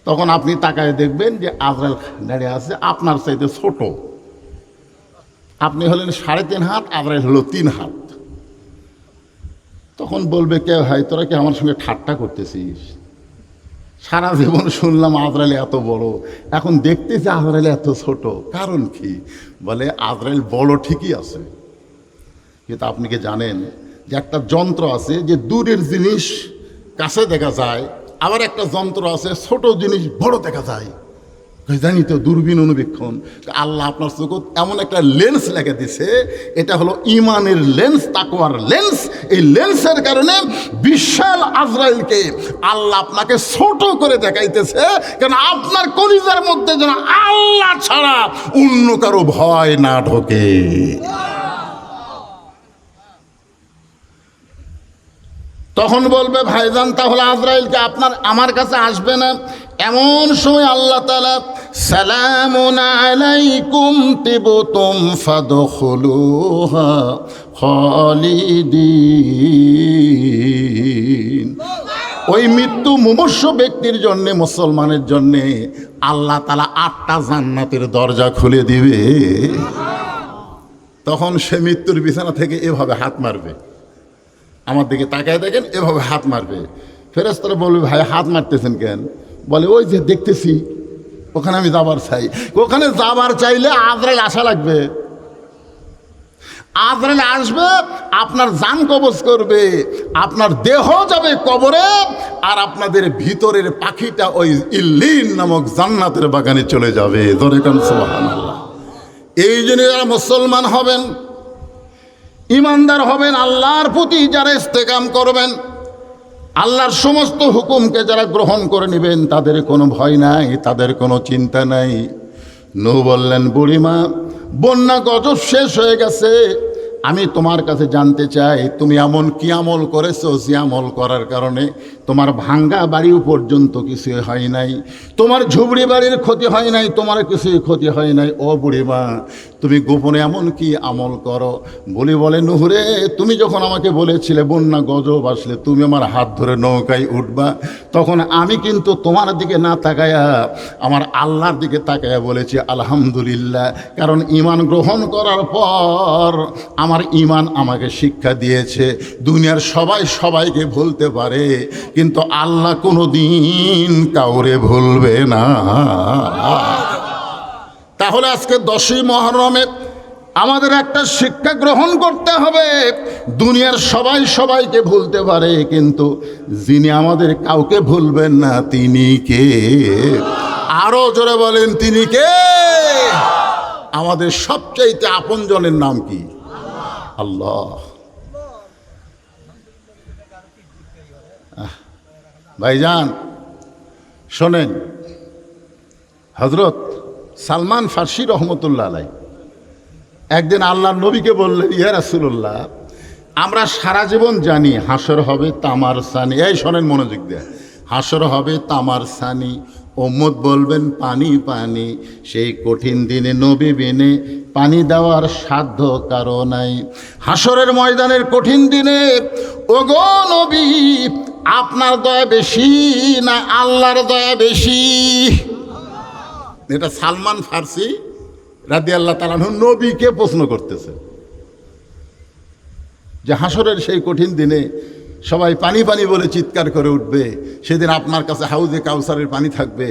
তখন আপনি তাকায় দেখবেন যে আজরাইল দাঁড়িয়ে আছে আপনার চাইতে ছোট। আপনি হলেন 3.5 হাত, আজরাইল হলো 3 হাত। তখন বলবে, কে ভাই তোরা কি আমার সঙ্গে ঠাট্টা করতেছিস? সারা জীবন শুনলাম আজরাইল এত বড়, এখন দেখতেছি আজরাইল এত ছোট, কারণ কি? বলে আজরাইল বড় ঠিকই আছে, কিন্তু আপনি কি জানেন যে একটা যন্ত্র আছে যে দূরের জিনিস কাছে দেখা যায়, আবার একটা যন্ত্র আছে ছোট জিনিস বড় দেখা যায়। জানি তো, দূরবীন অনুবীক্ষণ। আল্লাহ আপনার চোখে এমন একটা লেন্স লেগে দিছে, এটা হলো ইমানের লেন্স, তাকওয়ার লেন্স। এই লেন্সের কারণে বিশাল আজরাইলকে আল্লাহ আপনাকে ছোট করে দেখাইতেছে, কারণ আপনার কলিজার মধ্যে যেন আল্লাহ ছাড়া অন্য কারো ভয় না ঢোকে। তখন বলবে, ভাইজান তাহলে আজরাইলকে আমার কাছে আসবে না। এমন সময় আল্লাহ তাআলা, সালামুন আলাইকুম তিবতুম ফাদখুলুহা খালিদিন। ওই মৃত্যু মুমূর্ষ ব্যক্তির জন্যে, মুসলমানের জন্যে আল্লাহ তাআলা 8টা জান্নাতের দরজা খুলে দিবে। তখন সে মৃত্যুর বিছানা থেকে এভাবে হাত মারবে, আমার দিকে তাকায় দেখেন, এভাবে হাত মারবে। ফেরেশতারা বলবে, ভাই হাত মারতেছেন কেন? বলে, ওই যে দেখতেছি ওখানে আমি যাবার চাই। ওখানে যাবার চাইলে আজরাইল আসা লাগবে। আজরাইল আসবে, আপনার জান কবজ করবে, আপনার দেহ যাবে কবরে, আর আপনাদের ভিতরের পাখিটা ওই ইল্লিন নামক জান্নাতের বাগানে চলে যাবে। ধরে কান সুবহানাল্লাহ। এই জন্য যারা মুসলমান হবেন, ইমানদার হবেন, আল্লাহর প্রতি যারা ইস্তেকাম করবেন, আল্লাহর সমস্ত হুকুমকে যারা গ্রহণ করে নেবেন, তাদের কোনো ভয় নাই, তাদের কোনো চিন্তা নাই। নূহ বললেন, বুড়িমা বন্যা গজব শেষ হয়ে গেছে, আমি তোমার কাছে জানতে চাই তুমি এমন কি আমল করেছো যে আমল করার কারণে তোমার ভাঙ্গা বাড়িও পর্যন্ত কিছুই হয় নাই, তোমার ঝুবড়ি বাড়ির ক্ষতি হয় নাই, তোমার কিছুই ক্ষতি হয় নাই। ও বুড়িমা, তুমি গোপনে এমন কি আমল করো? বলে, নুহুরে, তুমি যখন আমাকে বলেছিলে বন্যা গজব আসলে তুমি আমার হাত ধরে নৌকায় উঠবা, তখন আমি কিন্তু তোমার দিকে না তাকায়া আমার আল্লাহর দিকে তাকায়া বলেছি আলহামদুলিল্লাহ, কারণ ঈমান গ্রহণ করার পর আমার ঈমান আমাকে শিক্ষা দিয়েছে দুনিয়ার সবাই সবাইকে ভুলতে পারে, কিন্তু আল্লাহ কোনো দিন কাউরে ভুলবে না। তাহলে আজকে 10ই মুহররমে আমাদের একটা শিক্ষা গ্রহণ করতে হবে। দুনিয়ার সবাই সবাইকে ভুলতে পারে, কিন্তু যিনি আমাদের কাউকে ভুলবেন না তিনি কে? আরো জোরে বলেন, তিনি কে? আমাদের সবচাইতে আপনজনের নাম কি? আল্লাহ। ভাইজান শোনেন, হযরত সালমান ফার্সি রহমতুল্লাহ আলাইহি একদিন আল্লাহর নবীকে বললেন, ইয়া রাসূলুল্লাহ, আমরা সারা জীবন জানি হাসর হবে তামার সানি। এই শোনেন মনোযোগ দিয়ে, হাসর হবে তামার সানি, উম্মত বলবেন পানি পানি, সেই কঠিন দিনে নবী বিনে পানি দেওয়ার সাধ্য কারো নাই। হাসরের ময়দানের কঠিন দিনে ওগো নবী, আপনার দয়া বেশি না আল্লাহর দয়া বেশি? এটা সালমান ফার্সি রাদিয়াল্লাহু তাআলা আনহু নবীকে প্রশ্ন করতেছে যে হাসরের সেই কঠিন দিনে সবাই পানি পানি বলে চিৎকার করে উঠবে। সেদিন আপনার কাছে হাউজে কাউসারের পানি থাকবে,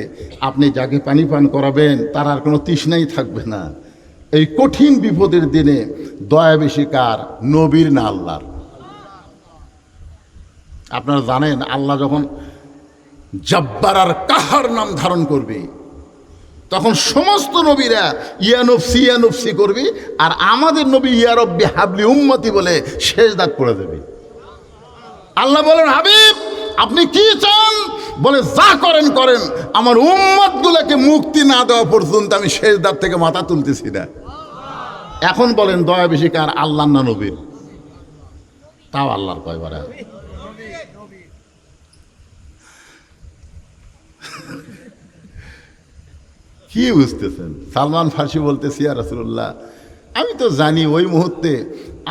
আপনি যাকে পানি পান করাবেন তার আর কোনো তৃষ্ণাই থাকবে না। এই কঠিন বিপদের দিনে দয়া বেশি কার, নবীর না আল্লাহর? আপনারা জানেন আল্লাহ যখন জব্বার আর কাহার নাম ধারণ করবে তখন সমস্ত নবীরা ইয়ানফসি করবে, আর আমাদের নবী ইয়া রব্বি হাবলি উম্মতি বলে সেজদাত পড়ে দেবে। আল্লাহ বলেন, হাবিব আপনি কি চান? বলে যা করেন করেন, আমার উম্মতগুলোকে মুক্তি না দেওয়া পর্যন্ত আমি সেজদাত থেকে মাথা তুলতেছি না। এখন বলেন দয়া বেশি কার, আল্লাহ না নবীর? তাও আল্লাহর কয়বার। কি বুঝতেছেন? সালমান ফার্সি বলতেছি, ইয়া রাসূলুল্লাহ আমি তো জানি ওই মুহূর্তে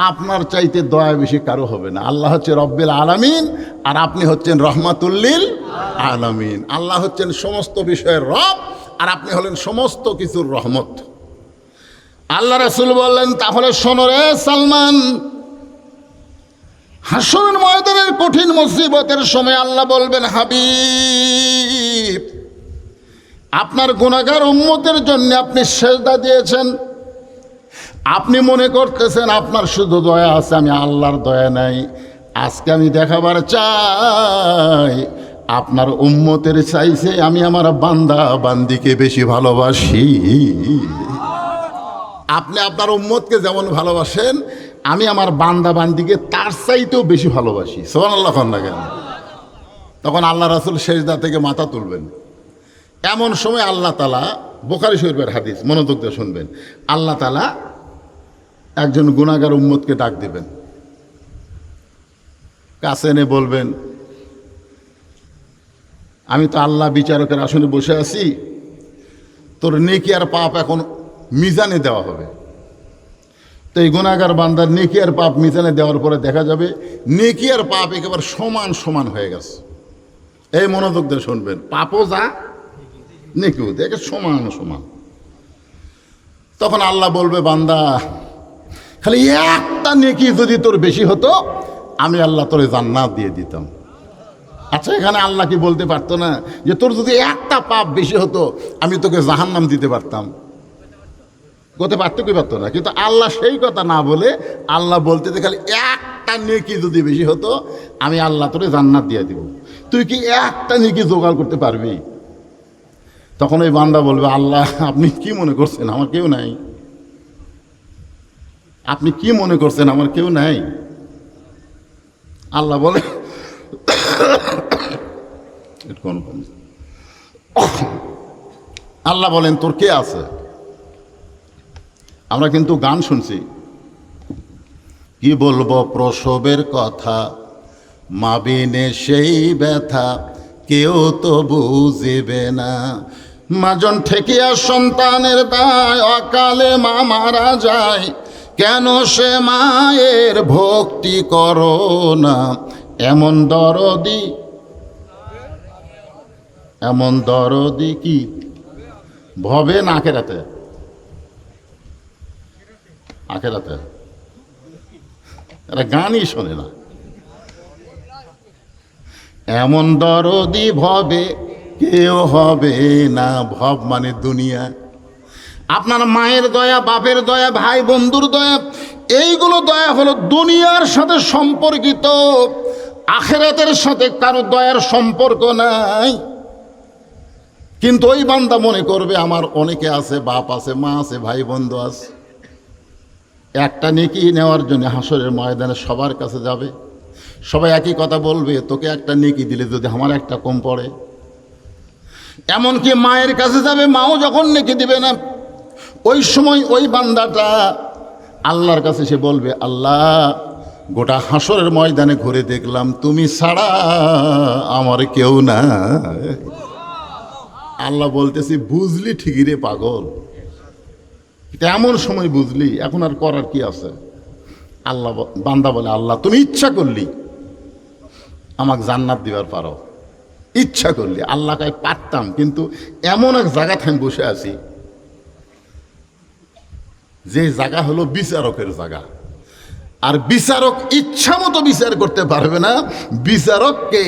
আপনার চাইতে দয়া বেশি কারো হবে না। আল্লাহ হচ্ছে রব্বিল আলামিন, আর আপনি হচ্ছেন রহমাতুল্লিল আলামিন। আল্লাহ হচ্ছেন সমস্ত বিষয়ের রব, আর আপনি হলেন সমস্ত কিছুর রহমত। আল্লাহ রাসূল বললেন, তাহলে শোনো রে সালমান, হাসরের ময়দানের কঠিন মুসিবতের সময় আল্লাহ বলবেন, হাবিব আপনার গুনাহগার উম্মতের জন্য আপনি সেজদা দিয়েছেন, আপনি মনে করতেছেন আপনার শুধু দয়া আছে, আমি আল্লাহর দয়া নাই। আজকে আমি দেখাবার চাই আপনার উম্মতের চাইছে আমি আমার বান্দা বান্দিকে বেশি ভালোবাসি। আপনি আপনার উম্মতকে যেমন ভালোবাসেন, আমি আমার বান্দা বান্দিকে তার চাইতেও বেশি ভালোবাসি। সুবহানাল্লাহ না কেন? তখন আল্লাহ রাসূল সেজদা থেকে মাথা তুলবেন। এমন সময় আল্লাহ তাআলা, বুখারী শরীফের হাদিস, মনোযোগ দিয়ে শুনবেন, আল্লাহ তাআলা একজন গুনাহগার উম্মতকে ডাক দিবেন, কাছে এনে বলবেন, আমি তো আল্লাহ বিচারকের আসনে বসে আছি, তোর নেকি আর পাপ এখন মিজানে দেওয়া হবে। তো এই গুনাহগার বান্দার নেকি আর পাপ মিজানে দেওয়ার পরে দেখা যাবে নেকি আর পাপ একেবারে সমান সমান হয়ে গেছে। এই মনোযোগ দিয়ে শুনবেন, পাপও যা নেকিও দেখে সমান সমান। তখন আল্লাহ বলবে, বান্দা খালি একটা নেকি যদি তোর বেশি হতো আমি আল্লাহ তোরে জান্নাত দিয়ে দিতাম। আচ্ছা এখানে আল্লাহ কি বলতে পারতো না যে তোর যদি একটা পাপ বেশি হতো আমি তোকে জাহান্নাম দিতে পারতাম? করতে পারতো কি পারতো না? কিন্তু আল্লাহ সেই কথা না বলে আল্লাহ বলতে যে খালি একটা নেকি যদি বেশি হতো আমি আল্লাহ তোরে জান্নাত দিয়ে দিব। তুই কি একটা নেকি জোগাড় করতে পারবি? তখন ওই বান্দা বলবে, আল্লাহ আপনি কি মনে করছেন আমার কেউ নাই? আপনি কি মনে করছেন আমার কেউ নাই? আল্লাহ বলে, আল্লাহ বলেন তোর কে আছে? আমরা কিন্তু গান শুনছি, কি বলবো প্রসবের কথা, মা বিনে সেই ব্যথা কেউ তো বুঝিবে না। মাজন ঠেকিয়া সন্তানের দায়, অকালে মা মারা যায়, কেন সে মায়ের ভক্তি করো না? এমন দরদি কি ভবে না আখেরাতে? আখেরাতে এরা গানই শোনে না। এমন দরদি ভবে কেউ হবে না। ভব মানে দুনিয়া। আপনার মায়ের দয়া, বাপের দয়া, ভাই বন্ধুর দয়া, এইগুলো দয়া হলো দুনিয়ার সাথে সম্পর্কিত, আখেরাতের সাথে কারো দয়ার সম্পর্ক নাই। কিন্তু ওই বান্দা মনে করবে আমার অনেকে আছে, বাপ আছে, মা আছে, ভাই বন্ধু আছে, একটা নেকি নেওয়ার জন্য হাসরের ময়দানে সবার কাছে যাবে, সবাই একই কথা বলবে, তোকে একটা নেকি দিলে যদি আমার একটা কম পড়ে। এমনকি মায়ের কাছে যাবে, মাও যখন নেকি দিবে না, ওই সময় ওই বান্দাটা আল্লাহর কাছে সে বলবে, আল্লাহ গোটা হাসরের ময়দানে ঘুরে দেখলাম তুমি ছাড়া আমার কেউ না। আল্লাহ বলতেছি, বুঝলি ঠিকই রে পাগল, এমন সময় বুঝলি, এখন আর করার কি আছে? আল্লাহ বান্দা বলে, আল্লাহ তুমি ইচ্ছা করলি আমাকে জান্নাত দিবার পারো, ইচ্ছা করলি। আল্লাহ কাই পারতাম, কিন্তু এমন এক জায়গাতে আমি বসে আছি যে জায়গা হলো বিচারকের জায়গা। আর বিচারক ইচ্ছা মতো বিচার করতে পারবে না, বিচারককে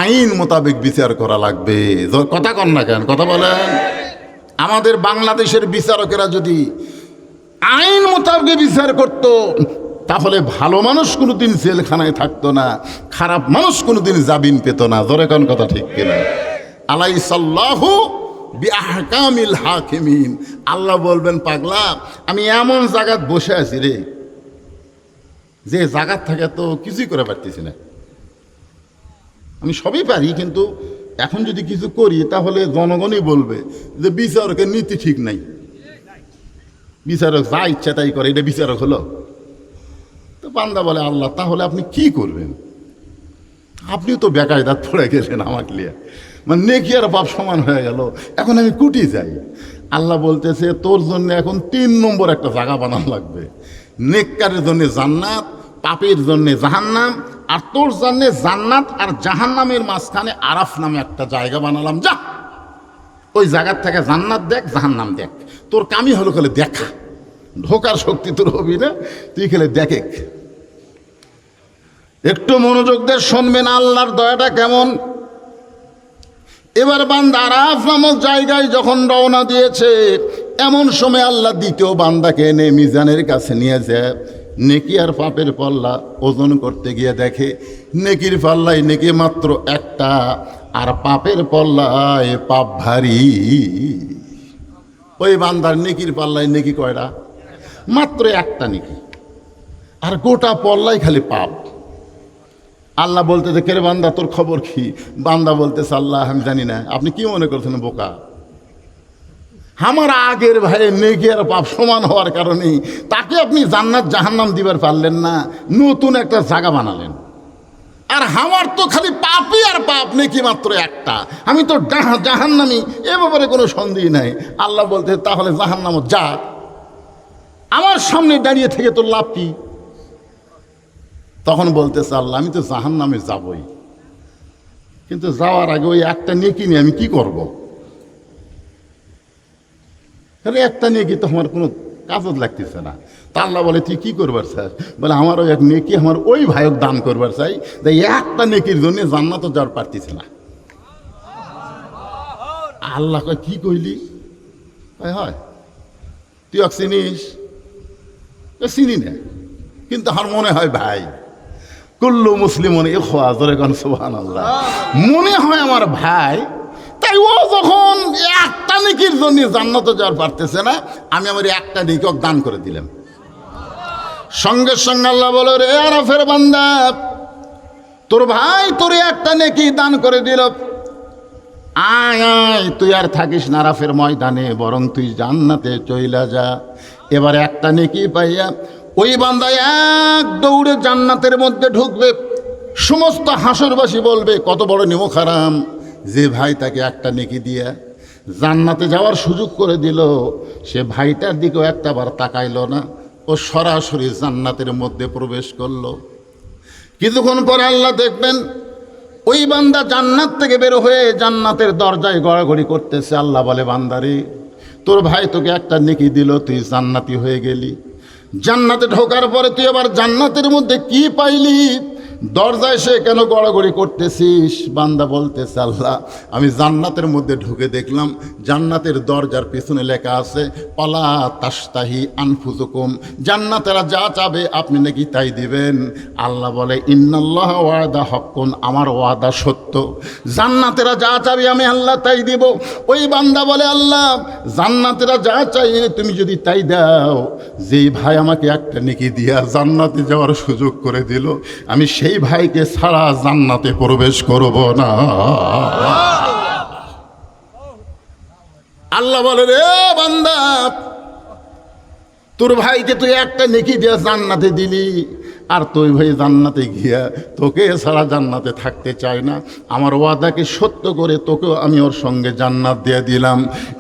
আইন মোতাবেক বিচার করা লাগবে। কথা কন না কেন, কথা বলেন। আমাদের বাংলাদেশের বিচারকেরা যদি আইন মোতাবেক বিচার করত, তাহলে ভালো মানুষ কোনোদিন জেলখানায় থাকতো না, খারাপ মানুষ কোনোদিন জামিন পেত না। ধরে কোন কথা ঠিক কিনা? আলাইসাল্লাহু বিআহকামিল হাকিমিন। আল্লাহ বলবেন, পাগলা আমি এমন জায়গায় বসে আছি রে, যে জায়গার থাকে তো কিছুই করে পারতেছি না। আমি সবই পারি, কিন্তু এখন যদি কিছু করি তাহলে জনগণই বলবে যে বিচারকের নীতি ঠিক নাই, বিচারক যা ইচ্ছা তাই করে, এটা বিচারক হলো? তো বান্দা বলে, আল্লাহ তাহলে আপনি কি করবেন? আপনিও তো বেকায়দাত পড়ে গেলেন আমাকে লিয়ে, মানে নেকি আর পাপ সমান হয়ে গেল, এখন আমি কুটি যাই। আল্লাহ বলতেছে, তোর জন্য এখন 3 নম্বর একটা জায়গা বানানো লাগবে। নেককারের জন্য জান্নাত, পাপের জন্য জাহান্নাম, আর তোর জন্য জান্নাত আর জাহান্নামের মাঝখানে আরাফ নামে একটা জায়গা বানালাম। যা ওই জায়গার থেকে জান্নাত দেখ, জাহান্নাম দেখ। তোর কামই হলো খেলে দেখা, ঢোকার শক্তি তোর হবি না, তুই খেলে দেখে। একটু মনোযোগ দিয়ে শুনবেন আল্লাহর দয়াটা কেমন। এবার বান্দা আরাফ নামক জায়গায় যখন রওনা দিয়েছে, এমন সময় আল্লাহ দ্বিতীয় বান্দাকে এনে মিজানের কাছে নিয়ে যায়। নেকি আর পাপের পাল্লা ওজন করতে গিয়ে দেখে নেকির পাল্লায় নেকি মাত্র একটা, আর পাপের পাল্লায় পাপ ভারী। ওই বান্দার নেকির পাল্লায় নেকি কয়টা? মাত্র একটা নেকি, আর গোটা পাল্লায় খালি পাপ। আল্লাহ বলতেছে, কে রে বান্দা তোর খবর কি? বান্দা বলতেছে, আল্লাহ আমি জানি না। আপনি কি মনে করছেন বোকা? আমার আগের ভাইয়ের নেকি আর পাপ সমান হওয়ার কারণে তাকে আপনি জান্নাত জাহান্নাম দিবার পারলেন না, নতুন একটা জায়গা বানালেন। আর আমার তো খালি পাপই আর পাপ, নেকি মাত্র একটা, আমি তো জাহান্নামি, এ ব্যাপারে কোনো সন্দেহ নাই। আল্লাহ বলতে, তাহলে জাহান্নামত যা, আমার সামনে দাঁড়িয়ে থেকে তোর লাভ কি? তখন বলতেছে, আল্লাহ আমি তো জাহান্নামে যাবই, কিন্তু যাওয়ার আগে ওই একটা নেকি নিয়ে আমি কি করব? একটা নেকি তো আমার কোনো কাজত লাগতেছে না। তা আল্লাহ বলে, তুই কি করবার চাস? বলে, আমার ওই এক নেকি আমার ওই ভাইক দান করবার চাই, যে একটা নেকির জন্য জান্নাত যাওয়ার পারতেছে না। আল্লাহ কয়, কি কইলি? হয় তুই এক চিনিস? চিনি না, কিন্তু আমার মনে হয় ভাই। কুল্লু মুসলিম সুবহানাল্লাহ, মনে হয় আমার ভাই। তাই ও যখন একটা নেকির জন্য জান্নাতে যাওয়ার পারতেছে না, আমি আমার একটা নেকি দান করে দিলাম। সঙ্গে সঙ্গে আল্লাহ বলে, রে আরাফের বান্দা, তোর ভাই তোর একটা নেকি দান করে দিল, আয় আয়, তুই আর থাকিস না আরাফের ময়দানে, বরং তুই জান্নাতে চইলা যা। এবার একটা নেকি পাইয়া ওই বান্দা এক দৌড়ে জান্নাতের মধ্যে ঢুকবে। সমস্ত হাসরবাসী বলবে, কত বড় নেমোখারাম, যে ভাই তাকে একটা নেকি দিয়া জান্নাতে যাওয়ার সুযোগ করে দিল, সে ভাইটার দিকেও একটাবার তাকাইল না, ও সরাসরি জান্নাতের মধ্যে প্রবেশ করলো। কিছুক্ষণ পরে আল্লাহ দেখবেন ওই বান্দা জান্নাত থেকে বের হয়ে জান্নাতের দরজায় গড়াগড়ি করতেছে। আল্লাহ বলে, বান্দারে, তোর ভাই তোকে একটা নেকি দিল, তুই জান্নাতি হয়ে গেলি। জান্নাতে ঢোকার পরে তুই আবার জান্নাতের মধ্যে কি পাইলি? দরজায় সে কেন গড়াগড়ি করতেছিস? বান্দা বলতেছে, আল্লাহ আমি জান্নাতের মধ্যে ঢুকে দেখলাম জান্নাতের দরজার পেছনে লেখা আছে, পালা তাস্তাহি আনফুসুকুম, জান্নাতেরা যা চাবে আপনি নাকি তাই দিবেন। আল্লাহ বলে, ইন্নাল্লাহ ওয়াদা হক্কুন, আমার ওয়াদা সত্য, জান্নাতেরা যা চাবে আমি আল্লাহ তাই দিব। ওই বান্দা বলে, আল্লাহ জান্নাতেরা যা চাই তুমি যদি তাই দাও, যেই ভাই আমাকে একটা নেকি দিয়া জান্নাতে যাওয়ার সুযোগ করে দিল, আমি সেই ভাইকে ছাড়া জান্নাতে প্রবেশ করব না। আল্লাহ বলে, রে বান্দা, তোর ভাইকে তুই একটা নেকি দিয়া জান্নাতে দিলি, আর তুই ভাই জান্নাতে গিয়া তোকে ছাড়া জান্নাতে থাকতে চায় না। আমার ওয়াদাকে সত্য করে তোকেও আমি ওর সঙ্গে জান্নাত দিয়ে দিলাম।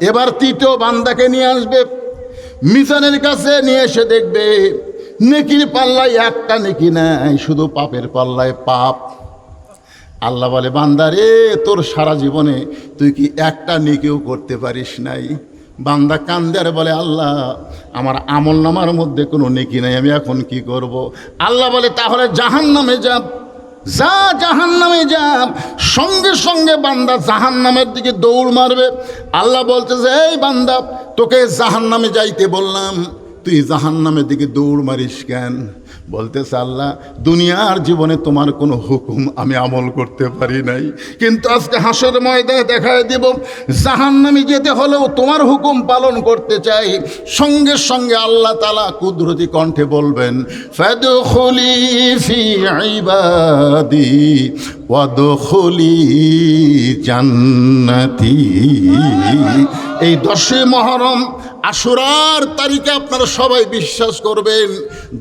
এবার তৃতীয় বান্দাকে নিয়ে আসবে, মিজানের কাছে নিয়ে এসে দেখবে নেকির পাল্লায় একটা নেকি নাই, শুধু পাপের পাল্লায় পাপ। আল্লাহ বলে, বান্দারে, তোর সারা জীবনে তুই কি একটা নেকিও করতে পারিস নাই? বান্দা কান্দে আর বলে, আল্লাহ আমার আমল নামার মধ্যে কোনো নেকি নাই, আমি এখন কি করব? আল্লাহ বলে, তাহলে জাহান্নামে যা, যা জাহান্নামে যা। সঙ্গে সঙ্গে বান্দা জাহান্নামের দিকে দৌড় মারবে। আল্লাহ বলতেছে, এই বান্দা, তোকে জাহান্নামে যাইতে বললাম, তুই জাহান্নামের দিকে দৌড় মারিস কেন? বলতেছে, আল্লাহ দুনিয়ার জীবনে তোমার কোনো হুকুম আমি আমল করতে পারি নাই, কিন্তু আজকে হাসর ময়দানে দেখায় দেব জাহান্নামে যেতে হলেও তোমার হুকুম পালন করতে চাই। সঙ্গে সঙ্গে আল্লাহ তাআলা কুদরতি কণ্ঠে বলবেন, ফাদখুলি ফি ইবাদি ওয়াদখুলি জান্নাতি। এই 10 মুহররম আশুরার তারিখে আপনারা সবাই বিশ্বাস করবেন,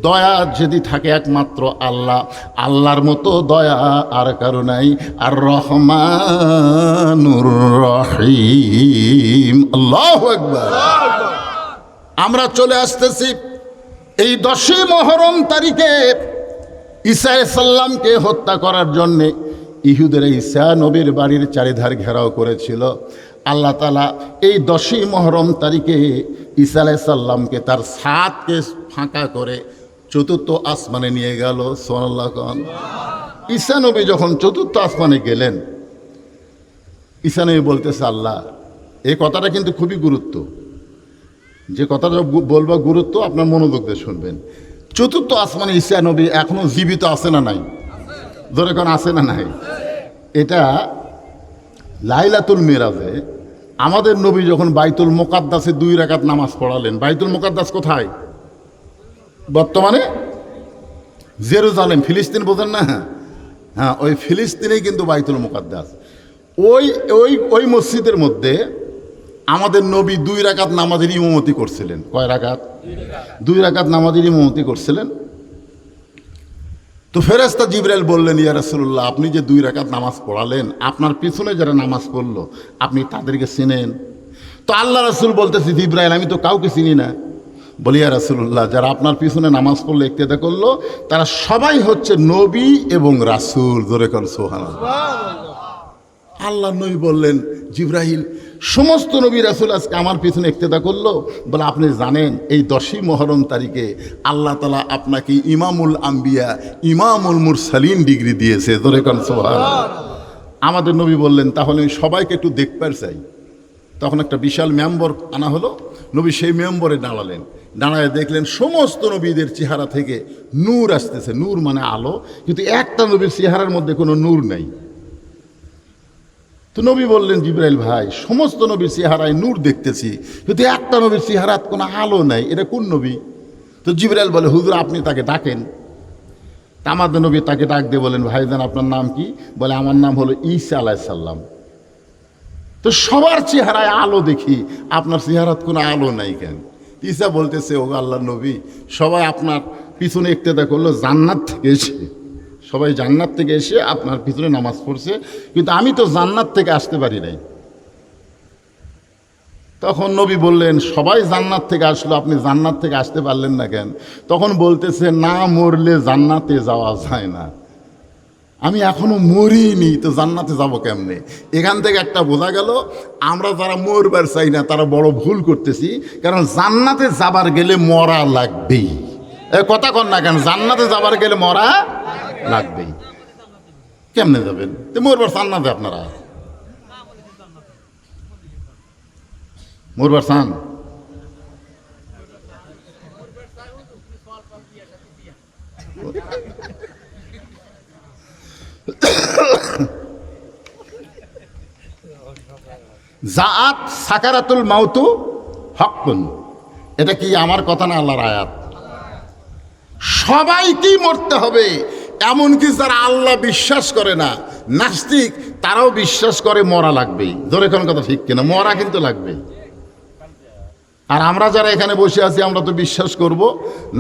দয়া যদি থাকে একমাত্র আল্লাহ, আল্লাহর মতো দয়া আর কারো নাই। আর রহমানুর রহিম। আল্লাহু আকবার। আমরা চলে আসতেছি এই 10 মুহররম তারিখে ঈসা আলাইহিস সালামকে হত্যা করার জন্যে ইহুদিরা ঈসা নবীর বাড়ির চারিধার ঘেরাও করেছিল। আল্লাহ তাআলা এই 10 মুহররম তারিখে ঈসা আলাইহিস সালামকে তার ছাদকে ফাঁকা করে 4র্থ আসমানে নিয়ে গেল। সুবহানাল্লাহ। ঈসা নবী যখন 4র্থ আসমানে গেলেন, ঈসা নবী বলতেছে, আল্লাহ, এই কথাটা কিন্তু খুবই গুরুত্ব, যে কথাটা বলবো গুরুত্ব, আপনার মনোযোগ দিয়ে শুনবেন। 4র্থ আসমানে ঈসা নবী এখনো জীবিত আছে না নাই? ধরে কোন আছে না নাই? এটা লাইলাতুল মিরাজে আমাদের নবী যখন বাইতুল মুকাদ্দাসে 2 রাকাত নামাজ পড়ালেন। বাইতুল মুকাদ্দাস কোথায়? বর্তমানে জেরুজালেম, ফিলিস্তিন, বোঝেন না? হ্যাঁ, ওই ফিলিস্তিনেই কিন্তু বাইতুল মুকাদ্দাস। ওই ওই ওই মসজিদের মধ্যে আমাদের নবী 2 রাকাত নামাজের ইমামতি করছিলেন। কয় রাকাত? 2 রাকাত নামাজের ইমামতি করছিলেন। তো ফেরেশতা জিবরাইল বললেন, ইয়া রাসূলুল্লাহ, আপনি যে 2 রাকাত নামাজ পড়ালেন, আপনার পিছনে যারা নামাজ পড়লো আপনি তাদেরকে চিনেন? তো আল্লাহ রাসূল বলতেছে, জিবরাইল, আমি তো কাউকে চিনি না। বলি, ইয়া রাসূলুল্লাহ, যারা আপনার পিছনে নামাজ পড়লো, ইক্তেদা করলো, তারা সবাই হচ্ছে নবী এবং রাসূল। জোরে কোন সুবহানাল্লাহ। আল্লাহ নবী বললেন, জিবরাইল, সমস্ত নবী রাসূল আজকে আমার পিছনে ইক্তেদা করলো। বলে, আপনি জানেন এই 10 মুহররম তারিখে আল্লাহ তাআলা আপনাকে ইমামুল আম্বিয়া, ইমামুল মুরসালিন ডিগ্রি দিয়েছে। জোরে কোন সুবহানাল্লাহ। আমাদের নবী বললেন, তাহলে আমি সবাইকে একটু দেখতে চাই। তখন একটা বিশাল মেম্বর আনা হলো। নবী সেই মেম্বরে দাঁড়ালেন। দাঁড়ায় দেখলেন সমস্ত নবীদের চেহারা থেকে নূর আসতেছে। নূর মানে আলো, কিন্তু একটা নবীর চেহারার মধ্যে কোনো নূর নাই। তো নবী বললেন, জিবরাইল ভাই, সমস্ত নবীর চেহারায় নূর দেখতেছি, কিন্তু একটা নবীর চেহারাত কোনো আলো নাই, এটা কোন নবী? তো জিবরাইল বলে, হুজুর, আপনি তাকে ডাকেন। তা আমাদের নবী তাকে ডাক দিয়ে বলেন, ভাইজান, আপনার নাম কি? বলে, আমার নাম হলো ঈসা আলাইহিস সালাম। তো সবার চেহারায় আলো দেখি, আপনার চেহারাত কোনো আলো নাই কেন? ঈসা বলতেছে, ও আল্লাহর নবী, সবাই আপনার পিছনে ইক্তেদা করলো জান্নাত থেকে এসে, সবাই জান্নাত থেকে এসে আপনার পিছনে নামাজ পড়ছে, কিন্তু আমি তো জান্নাত থেকে আসতে পারি নাই। তখন নবী বললেন, সবাই জান্নাত থেকে আসলো, আপনি জান্নাত থেকে আসতে পারলেন না কেন? তখন বলতেছে, না মরলে জান্নাতে যাওয়া যায় না, আমি এখনো মরিনি, তো জান্নাতে যাব কেমনে? এখান থেকে একটা বোঝা গেল, আমরা যারা মরবার চাই না তারা বড় ভুল করতেছি, কারণ জান্নাতে যাবার গেলে মরা লাগবেই। কথা কন না কেন? জান্নাতে যাবার গেলে মরা লাগবেই। কেমনে যাবেন? তো মরবার চান না? আপনারা মরবার চান? জাআত সাকারাতুল মাউতু হকুন। এটা কি আমার কথা না, আল্লাহর আয়াত। সবাইকেই মরতে হবে, এমনকি যারা আল্লাহ বিশ্বাস করে না, নাস্তিক, তারাও বিশ্বাস করে মরা লাগবেই। ধরে কোন কথা ঠিক কিনা? মরা কিন্তু লাগবেই। আর আমরা যারা এখানে বসে আছি, আমরা তো বিশ্বাস করব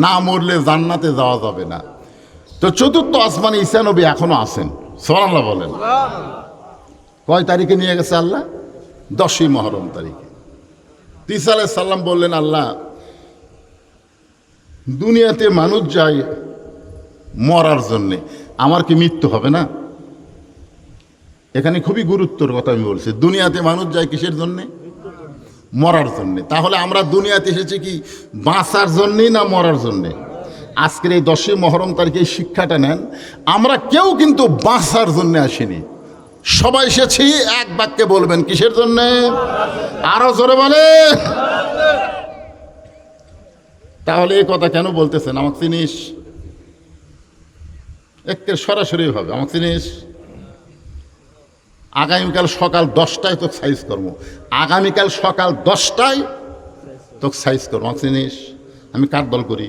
না মরলে জান্নাতে যাওয়া যাবে না। তো 4র্থ আসমানে ঈসা নবী এখনো আছেন। সুবহানাল্লাহ বলেন। কয় তারিখে নিয়ে গেছে আল্লাহ? 10 মুহররম তারিখে। ঈসা আলাইহিস সালাম বললেন, আল্লাহ, দুনিয়াতে মানুষ যায় মরার জন্যে, আমার কি মৃত্যু হবে না? এখানে খুবই গুরুত্বর কথা আমি বলছি। দুনিয়াতে মানুষ যায় কিসের জন্যে? মরার জন্যে। তাহলে আমরা দুনিয়াতে এসেছি কি বাঁচার জন্যেই না মরার জন্যে? আজকের এই 10ই মহরম তারিখে এই শিক্ষাটা নেন, আমরা কেউ কিন্তু বাঁচার জন্যে আসিনি, সবাই এসেছি এক বাক্যে বলবেন কিসের জন্যে? আরো জোরে বলে। তাহলে এই কথা কেন বলতেছেন? আমাকে চিনিস? একে সরাসরি ভাবে আমাকে চিনিস? আগামীকাল সকাল 10টায় তোকে সাইজ করবো, আগামীকাল সকাল 10টায় তোকে সাইজ করবো। আমাকে চিনিস? আমি কার দল করি?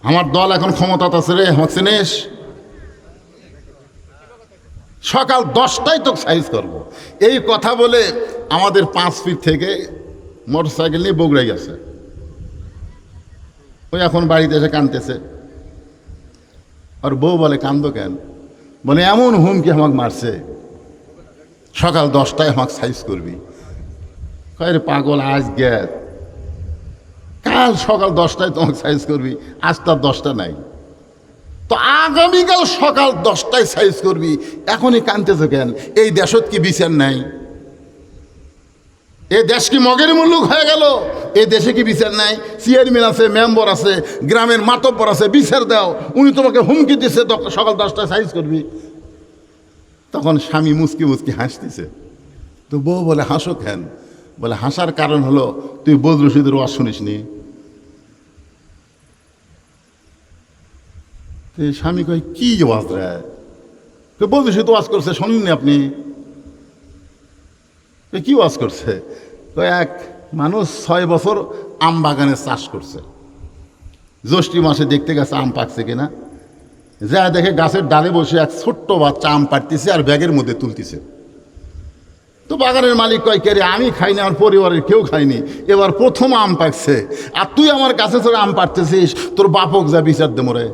আমার দল এখন ক্ষমতা আছে রে, আমাকে চিনিস? সকাল 10টায় তোকে সাইজ করবো। এই কথা বলে আমাদের 5 ফিট থেকে মোটরসাইকেল নিয়ে বগুড়াই গেছে। ওই এখন বাড়িতে এসে কাঁদতেছে। আর বউ বলে কান্দো কেন? বলে এমন হুমকি আমাকে মারছে, সকাল 10টায় আমাকে সাইজ করবি। কয় রে পাগল, আজ গ্যাস, কাল সকাল 10টায় তোমাকে সাইজ করবি, আজ তার 10টা নাই, তো আগামীকাল সকাল 10টায় সাইজ করবি। এখনই কাঁদতেছে কেন? এই দেশত কি বিচার নাই? এ দেশ কি মগের মুল্লুক হয়ে গেল? এই দেশে কি বিচার নাই? চেয়ারম্যান আছে, মেম্বার আছে, গ্রামের মাতব্বর আছে, বিচার দাও। উনি তোমাকে হুমকি দিচ্ছে সকাল 10টায় সাইজ করবি। তখন স্বামী মুচকি মুচকি হাসতেছে। তো বউ বলে হাসো কেন? বলে হাসার কারণ হলো তুই বদরুল রশিদের ওয়াজ শুনিসনি। স্বামী কয় কি ওয়াজ রে? বদরুল রশিদ ওয়াজ করছে, শোনেননি আপনি? কি ওয়াজ করছে? তো এক মানুষ 6 বছর আম বাগানে চাষ করছে, জ্যৈষ্ঠ মাসে দেখতে গেছে আম পাকছে কিনা, যা দেখে গাছের ডালে বসে এক ছোট্ট বাচ্চা আম পাড়তেছে আর ব্যাগের মধ্যে তুলতেছে। তো বাগানের মালিক কয় কে রে, আমি খাইনি, আমার পরিবারের কেউ খায়নি, এবার প্রথম আম পাকছে আর তুই আমার কাছে তোর আম পাড়তেছিস, তোর বাপক যা বিচার দে মোরে।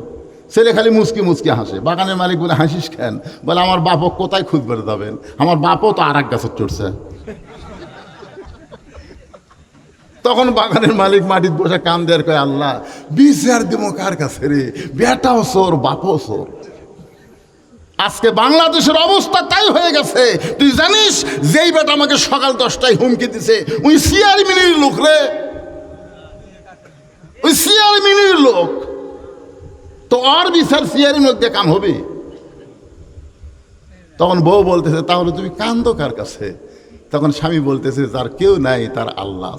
ছেলে খালি মুচকি মুচকি হাসে। বাগানের মালিক বলে হাসিস কেন? বলে আমার বাপক কোথায় খুঁজ বেড়ে যাবেন, আমার বাপও তো আর এক গাছে চড়ছে। তখন বাগানের মালিক মাটির বসে কান দেয়ার কয় আল্লাহ বিচার দেবো কার কাছে রে? বেটাও চোর, বাপও চোর। আজকে বাংলাদেশের অবস্থা তাই হয়ে গেছে। তুই জানিস যেই বেটা আমাকে সকাল 10টায় হুমকি দিছে ওই চেয়ারম্যানের লোক রে, ওই চেয়ারম্যানের লোক। তো আর বিচার চেয়ারম্যানের দিয়ে কাম হবে? তখন বউ বলতেছে তাহলে তুমি কান্দো কার কাছে? তখন স্বামী বলতেছে যার কেউ নাই তার আল্লাহ,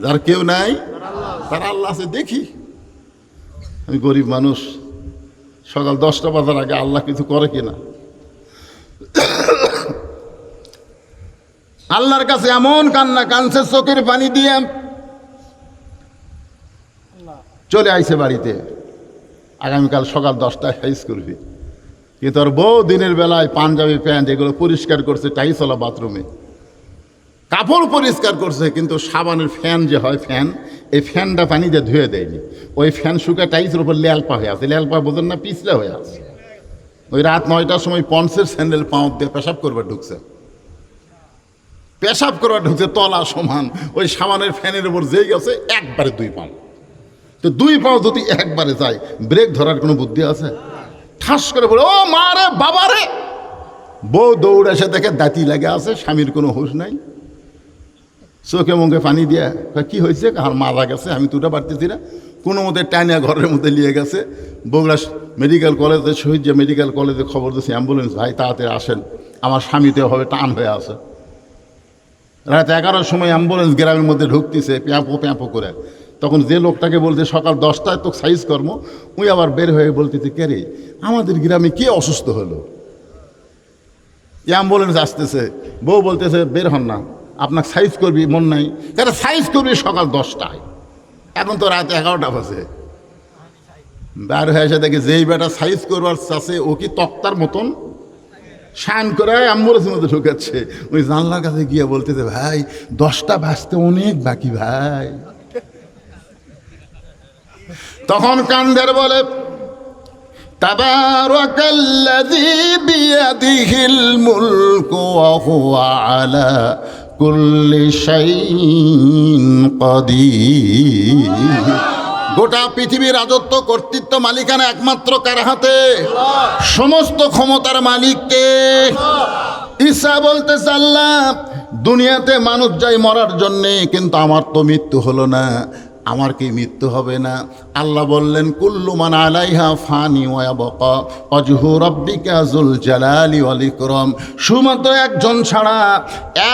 যার কেউ নাই তার আল্লাহ আছে। দেখি আমি গরিব মানুষ, সকাল 10টা বাজার আগে আল্লাহ কিছু করে কিনা। আল্লাহর কাছে এমন কান্না কানছে, চোখের পানি দিয়ে চলে আইছে বাড়িতে, আগামীকাল সকাল 10টায় সাইজ করবি। কিন্তু ওর বউ দিনের বেলায় পাঞ্জাবি প্যান্ট এগুলো পরিষ্কার করছে টাইসলা বাথরুমে, কাপড় পরিষ্কার করছে, কিন্তু সাবানের ফ্যান যে হয় ফ্যান, এই ফ্যানটা পানি দিয়ে ধুয়ে দেয়নি। ওই ফ্যান শুকা টাইসের উপর ল্যালপা হয়ে আছে, ল্যালপা বোঝেন না, পিছলে হয়ে আছে। ওই রাত 9টার সময় পন্সের স্যান্ডেল পাঁপ দিয়ে পেশাব করবার ঢুকছে, পেশাব করবার ঢুকছে তলা সমান, ওই সাবানের ফ্যানের উপর যেই গেছে একবারে 2 পাও। তো 2 পাও যদি একবারে যায়, ব্রেক ধরার কোনো বুদ্ধি আছে? ঠাস করে বলে ও মা রে বাবা রে। বউ দৌড়ে এসে দেখে দাঁতি লাগে আছে, স্বামীর কোনো হুঁশ নাই, চোখে মুখে পানি দিয়ে কি হয়েছে? আর মারা গেছে, আমি তুটা পারতেছি না। কোনো মতে টানিয়া ঘরের মধ্যে নিয়ে গেছে। বগুড়া মেডিকেল কলেজে, শহীদ যে মেডিকেল কলেজে খবর দিয়েছে অ্যাম্বুলেন্স, ভাই তাড়াতাড়ি আসেন, আমার স্বামীতে হবে টান হয়ে আছে। রাত 11টার সময় অ্যাম্বুলেন্স গ্রামের মধ্যে ঢুকতেছে প্যাঁপো প্যাঁপো করে। তখন যে লোকটাকে বলতে সকাল 10টায় তো সাইজ কর্ম, উনি আবার বের হয়ে বলতেছে কে রে, আমাদের গ্রামে কে অসুস্থ হলো? অ্যাম্বুলেন্স আসতেছে, বউ বলতেছে বের হন না, আপনাকে সাইজ করবি মন নাই? কেন সাইজ করবি সকাল 10টায়, এখন তো রাত 11টা বাজে। বের হয়ে এসে দেখে যেই বেটা সাইজ করবার চাষে ও কি তক্তার মতন শান করে অ্যাম্বুলেন্সের মধ্যে ঢুকাচ্ছে। ওই জানলার কাছে গিয়ে বলতেছে ভাই 10টা বাজতে অনেক বাকি ভাই। তখন কান্দের বলে তাবারাকাল্লাযী বিয়াদিহিল মুলকু ওয়া হুয়া আলা কুল্লি শাইইন কাদির। গোটা পৃথিবীর রাজত্ব কর্তৃত্ব মালিকানা একমাত্র কার হাতে? সমস্ত ক্ষমতার মালিককে। ঈসা বলতেছে, আল্লাহ দুনিয়াতে মানুষ যায় মরার জন্যে, কিন্তু আমার তো মৃত্যু হলো না, আমার কি মৃত্যু হবে না? আল্লাহ বললেন, কুল্লু মান আলাইহা ফানি ওয়া ইয়াবকা ওয়াজহু রাব্বিকা যুল জালালি ওয়াল ইকরাম। শুধুমাত্র একজন ছাড়া,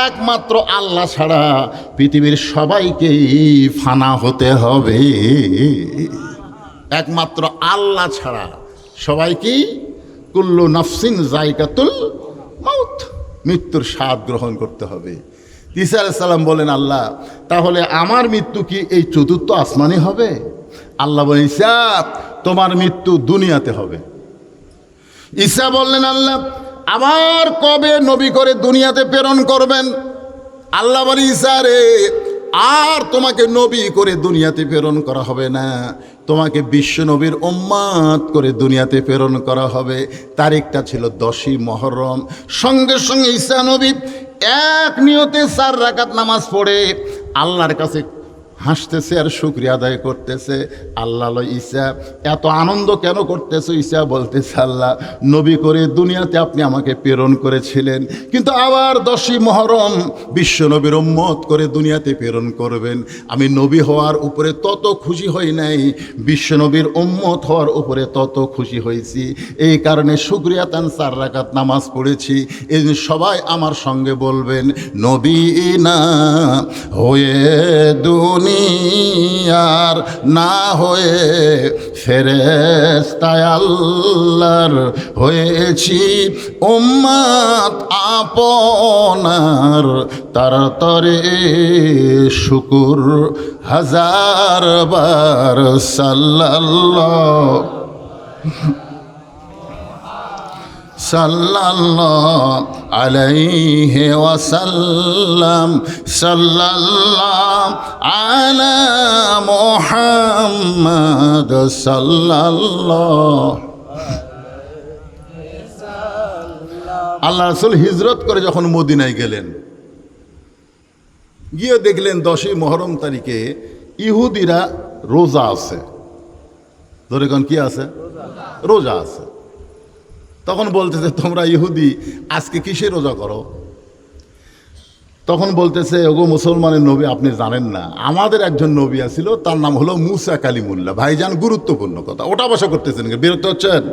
একমাত্র আল্লাহ ছাড়া পৃথিবীর সবাইকেই ফানা হতে হবে। একমাত্র আল্লাহ ছাড়া সবাইকেই কুল্লু নাফসিন যায়কাতুল মাউত, মৃত্যুর স্বাদ গ্রহণ করতে হবে। ঈসা আলাইহিস সালাম বলেন, আল্লাহ তাহলে আমার মৃত্যু কি এই চতুর্থ আসমানে হবে? আল্লাহ বলেন, ঈসা তোমার মৃত্যু দুনিয়াতে হবে। ঈসা বললেন, আল্লাহ আবার কবে নবী করে দুনিয়াতে প্রেরণ করবেন? আল্লাহ বলেন, ঈসা রে আর তোমাকে নবী করে দুনিয়াতে প্রেরণ করা হবে না, তোমাকে বিশ্ব নবীর উম্মত করে দুনিয়াতে প্রেরণ করা হবে। তারিখটা ছিল 10ই মুহররম। সঙ্গে সঙ্গে ঈসা নবী এক নিয়তে 4 রাকাত নামাজ পড়ে আল্লাহর কাছে হাসতেছে আর শুকরিয়া আদায় করতেছে। আল্লাহ ঈসা এত আনন্দ কেন করতেছে? ঈসা বলতেছে, আল্লাহ নবী করে দুনিয়াতে আপনি আমাকে প্রেরণ করেছিলেন, কিন্তু আবার 10ই মুহররম বিশ্ব নবীর উম্মত করে দুনিয়াতে প্রেরণ করবেন। আমি নবী হওয়ার উপরে তত খুশি হই নাই, বিশ্ব নবীর উম্মত হওয়ার উপরে তত খুশি হয়েছি। এই কারণে শুকরিয়া তান 4 রাকাত নামাজ পড়েছি। এই জন্য সবাই আমার সঙ্গে বলবেন, নবী না হয়ে দুনিয়ার না হয়ে ফেরেশতা আল্লাহর হয়েছি উম্মত আপনার, তার তরে শুকুর হাজার বার সাল্লাল্লাহু সাল্লাল্লাহু আলাইহি ওয়াসাল্লাম, সাল্লাল্লাহু আলা মুহাম্মদ সাল্লাল্লাহু। আল্লাহ রাসূল হিজরত করে যখন মদিনায় গেলেন, গিয়ে দেখলেন 10ই মুহররম তারিখে ইহুদিরা রোজা আছে। ধরে কোন কি আছে? রোজা আছে। তখন বলতেছে, তোমরা ইহুদি আজকে কিসে রোজা করো? তখন বলতেছে, ওগো মুসলমানের নবী আপনি জানেন না, আমাদের একজন নবী আছিল, তার নাম হলো মুসা কালিমুল্লাহ। ভাইজান গুরুত্বপূর্ণ কথা, ওটা বসা করতেছেন, বিরক্ত হচ্ছেন?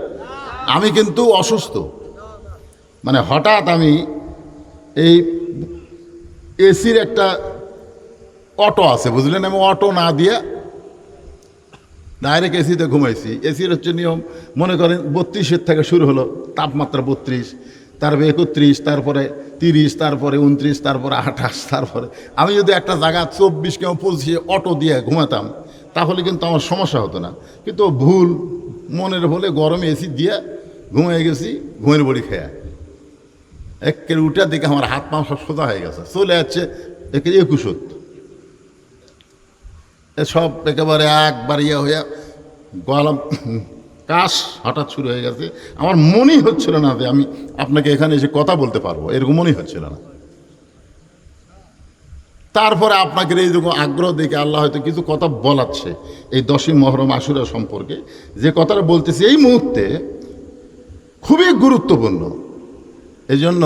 আমি কিন্তু অসুস্থ, মানে হঠাৎ আমি এই এসির একটা অটো আছে বুঝলেন, আমি অটো না দিয়ে ডাইরেক্ট এসিতে ঘুমাইছি। এসির হচ্ছে নিয়ম, মনে করেন 32 থেকে শুরু হলো, তাপমাত্রা 32, তারপরে 31, তারপরে 30, তারপরে 29, তারপরে 28, তারপরে আমি যদি একটা জায়গা 24 কিংবা 25 অটো দিয়ে ঘুমাতাম তাহলে কিন্তু আমার সমস্যা হতো না। কিন্তু ভুল মনের ভুলে গরমে এসি দিয়ে ঘুমিয়ে গেছি, ঘুমের বড়ি খেয়া একের উঠে দেখে আমার হাত পা সব সোজা হয়ে গেছে, চলে যাচ্ছে একের 21। এসব একেবারে একবার ইয়ে হইয়া গলাম কাশ হঠাৎ শুরু হয়ে গেছে। আমার মনেই হচ্ছিল না যে আমি আপনাকে এখানে এসে কথা বলতে পারবো, এরকম মনেই হচ্ছিল না। তারপরে আপনাকে এইরকম আগ্রহ দেখে আল্লাহ হয়তো কিছু কথা বলাচ্ছে এই 10ই মুহররম আশুরা সম্পর্কে। যে কথাটা বলতেছি এই মুহূর্তে খুবই গুরুত্বপূর্ণ, এই জন্য